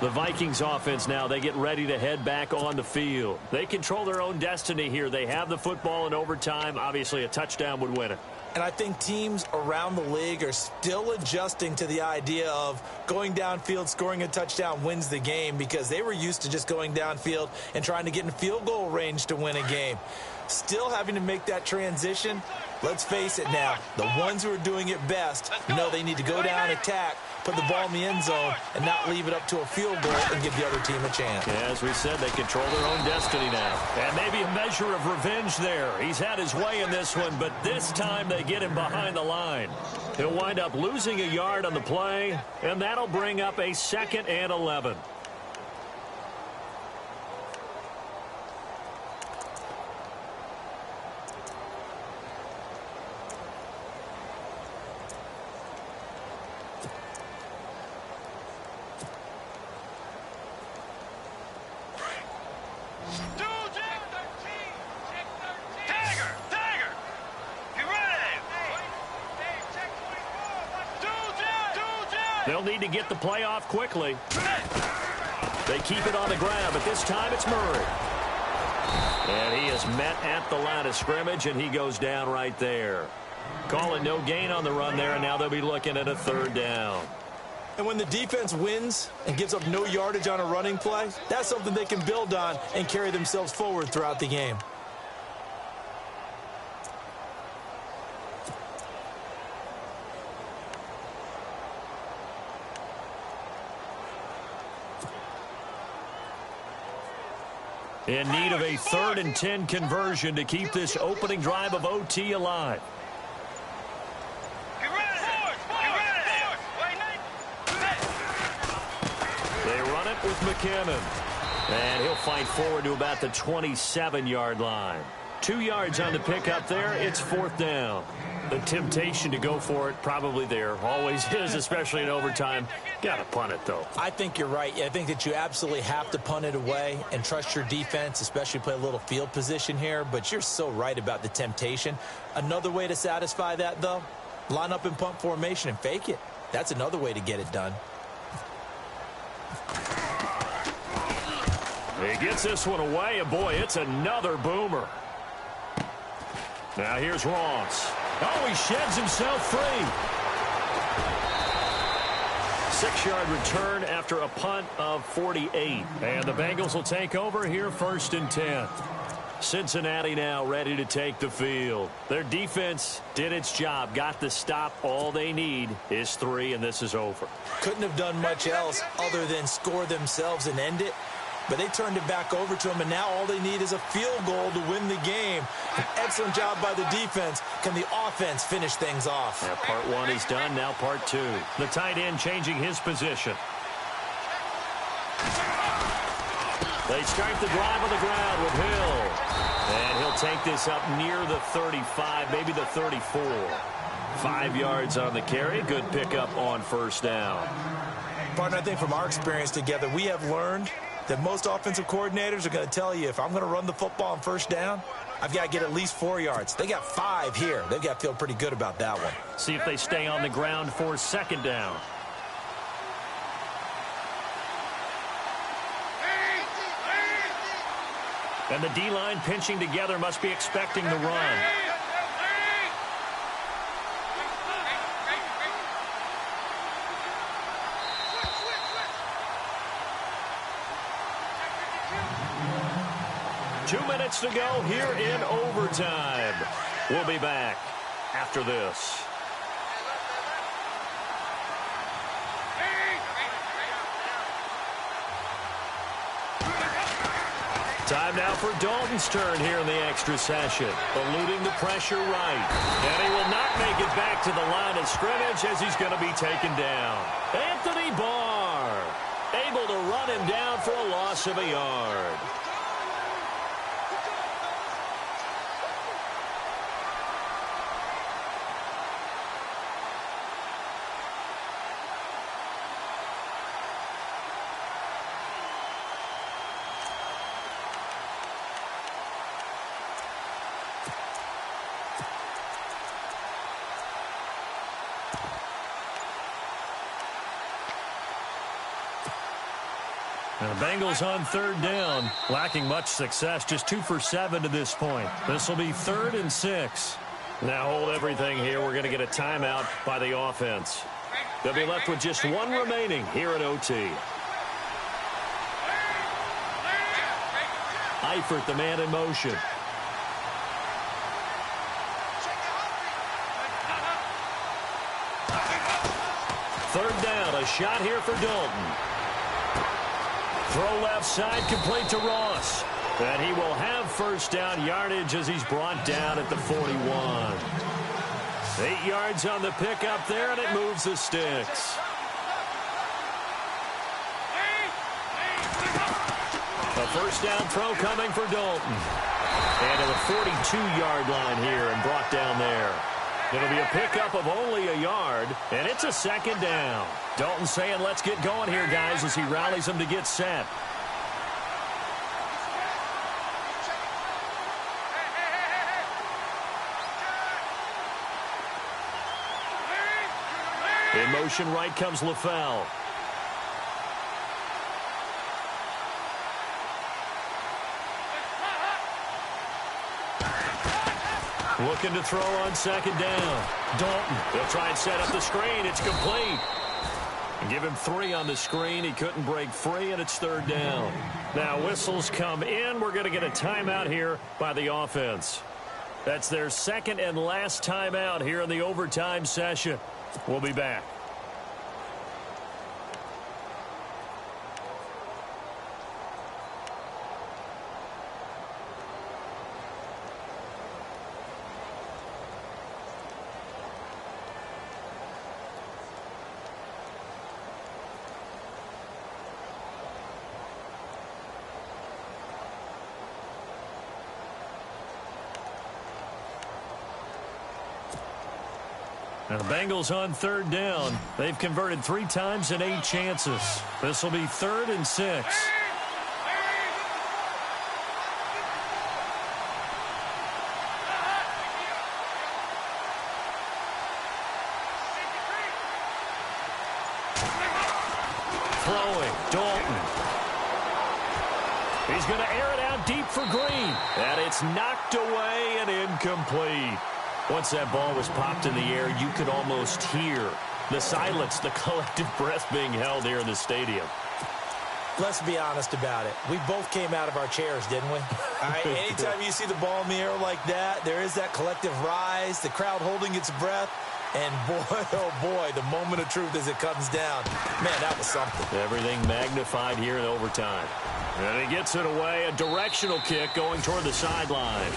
The Vikings offense now, they get ready to head back on the field. They control their own destiny here. They have the football in overtime. Obviously, a touchdown would win it. And I think teams around the league are still adjusting to the idea of going downfield, scoring a touchdown wins the game, because they were used to just going downfield and trying to get in field goal range to win a game. Still having to make that transition. Let's face it now, the ones who are doing it best know they need to go down, attack, put the ball in the end zone, and not leave it up to a field goal and give the other team a chance. Yeah, as we said, they control their own destiny now. And maybe a measure of revenge there. He's had his way in this one, but this time they get him behind the line. He'll wind up losing a yard on the play, and that'll bring up a 2nd and 11. They'll need to get the play off quickly. They keep it on the ground, but this time it's Murray. And he is met at the line of scrimmage, and he goes down right there. Call it no gain on the run there, and now they'll be looking at a 3rd down. And when the defense wins and gives up no yardage on a running play, that's something they can build on and carry themselves forward throughout the game. In need of a 3rd and 10 conversion to keep this opening drive of OT alive. They run it with McKinnon. And he'll fight forward to about the 27-yard line. 2 yards on the pickup there. It's 4th down. The temptation to go for it probably there. Always is, especially in overtime. Got to punt it, though. I think you're right. I think that you absolutely have to punt it away and trust your defense, especially play a little field position here. But you're so right about the temptation. Another way to satisfy that, though, line up in punt formation and fake it. That's another way to get it done. He gets this one away, and boy, it's another boomer. Now here's Ross. Oh, he sheds himself free. 6-yard return after a punt of 48. And the Bengals will take over here 1st and 10. Cincinnati now ready to take the field. Their defense did its job, got the stop. All they need is 3, and this is over. Couldn't have done much else other than score themselves and end it. But they turned it back over to him, and now all they need is a field goal to win the game. An excellent job by the defense. Can the offense finish things off? Yeah, part 1 is done, now part 2. The tight end changing his position. They start the drive on the ground with Hill. And he'll take this up near the 35, maybe the 34. 5 yards on the carry. Good pickup on 1st down. Partner, I think from our experience together, we have learned that most offensive coordinators are going to tell you, if I'm going to run the football on 1st down, I've got to get at least 4 yards. They got 5 here. They've got to feel pretty good about that one. See if they stay on the ground for 2nd down. And the D-line pinching together, must be expecting the run. Two minutes to go here in overtime. We'll be back after this. Time now for Dalton's turn here in the extra session. Eluding the pressure right. And he will not make it back to the line of scrimmage as he's going to be taken down. Anthony Barr able to run him down for a loss of a yard. And the Bengals on 3rd down, lacking much success, just 2 for 7 to this point. This will be 3rd and 6. Now hold everything here. We're going to get a timeout by the offense. They'll be left with just 1 remaining here at OT. Eifert, the man in motion. Third down, a shot here for Dalton. Throw left side, complete to Ross. And he will have 1st down yardage as he's brought down at the 41. 8 yards on the pickup there, and it moves the sticks. A 1st down throw coming for Dalton. And to the 42-yard line here and brought down there. It'll be a pickup of only a yard, and it's a 2nd down. Dalton saying, let's get going here, guys, as he rallies them to get set. In motion right comes LaFell. Looking to throw on 2nd down. Dalton, they'll try and set up the screen. It's complete. And give him 3 on the screen. He couldn't break free, and it's 3rd down. Now whistles come in. We're going to get a timeout here by the offense. That's their 2nd and last timeout here in the overtime session. We'll be back. And the Bengals on 3rd down. They've converted 3 times in 8 chances. This will be 3rd and 6. Throwing, Dalton. He's going to air it out deep for Green. And it's knocked away and incomplete. Once that ball was popped in the air, you could almost hear the silence, the collective breath being held here in the stadium. Let's be honest about it. We both came out of our chairs, didn't we? All right, anytime you see the ball in the air like that, there is that collective rise, the crowd holding its breath, and boy, oh boy, the moment of truth as it comes down. Man, that was something. Everything magnified here in overtime. And he gets it away, a directional kick going toward the sideline.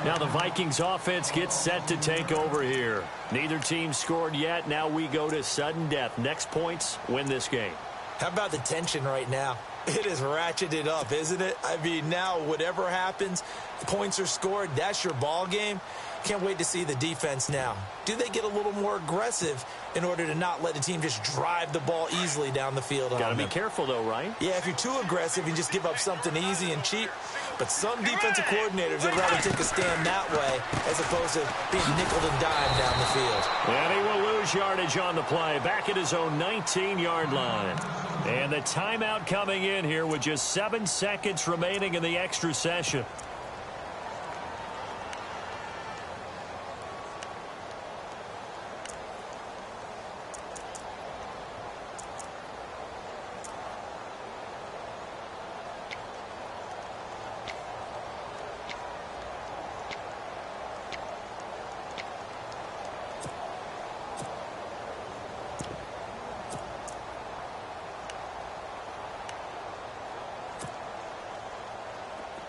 Now the Vikings offense gets set to take over here. Neither team scored yet. Now we go to sudden death. Next points win this game. How about the tension right now? It is ratcheted up, isn't it? I mean, now whatever happens, points are scored, that's your ball game. Can't wait to see the defense now. Do they get a little more aggressive in order to not let the team just drive the ball easily down the field? Got to be careful, though, right? Yeah, if you're too aggressive, you just give up something easy and cheap. But some defensive coordinators would rather take a stand that way as opposed to being nickel and dime down the field. And he will lose yardage on the play, back at his own 19-yard line. And the timeout coming in here with just 7 seconds remaining in the extra session.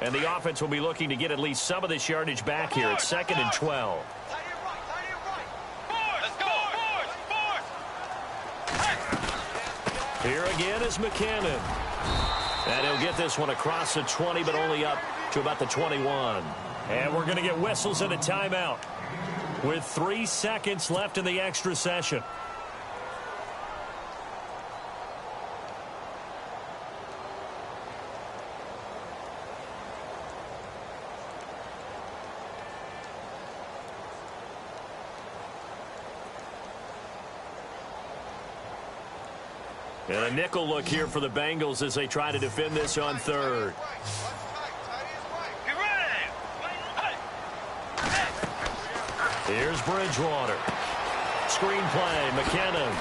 And the offense will be looking to get at least some of this yardage back here. It's 2nd and 12. Here again is McKinnon. And he'll get this one across the 20, but only up to about the 21. And we're going to get whistles and a timeout with 3 seconds left in the extra session. And a nickel look here for the Bengals as they try to defend this on 3rd. Here's Bridgewater. Screen play, McKinnon.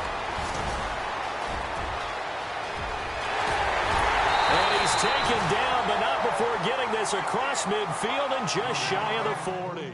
And he's taken down, but not before getting this across midfield and just shy of the 40.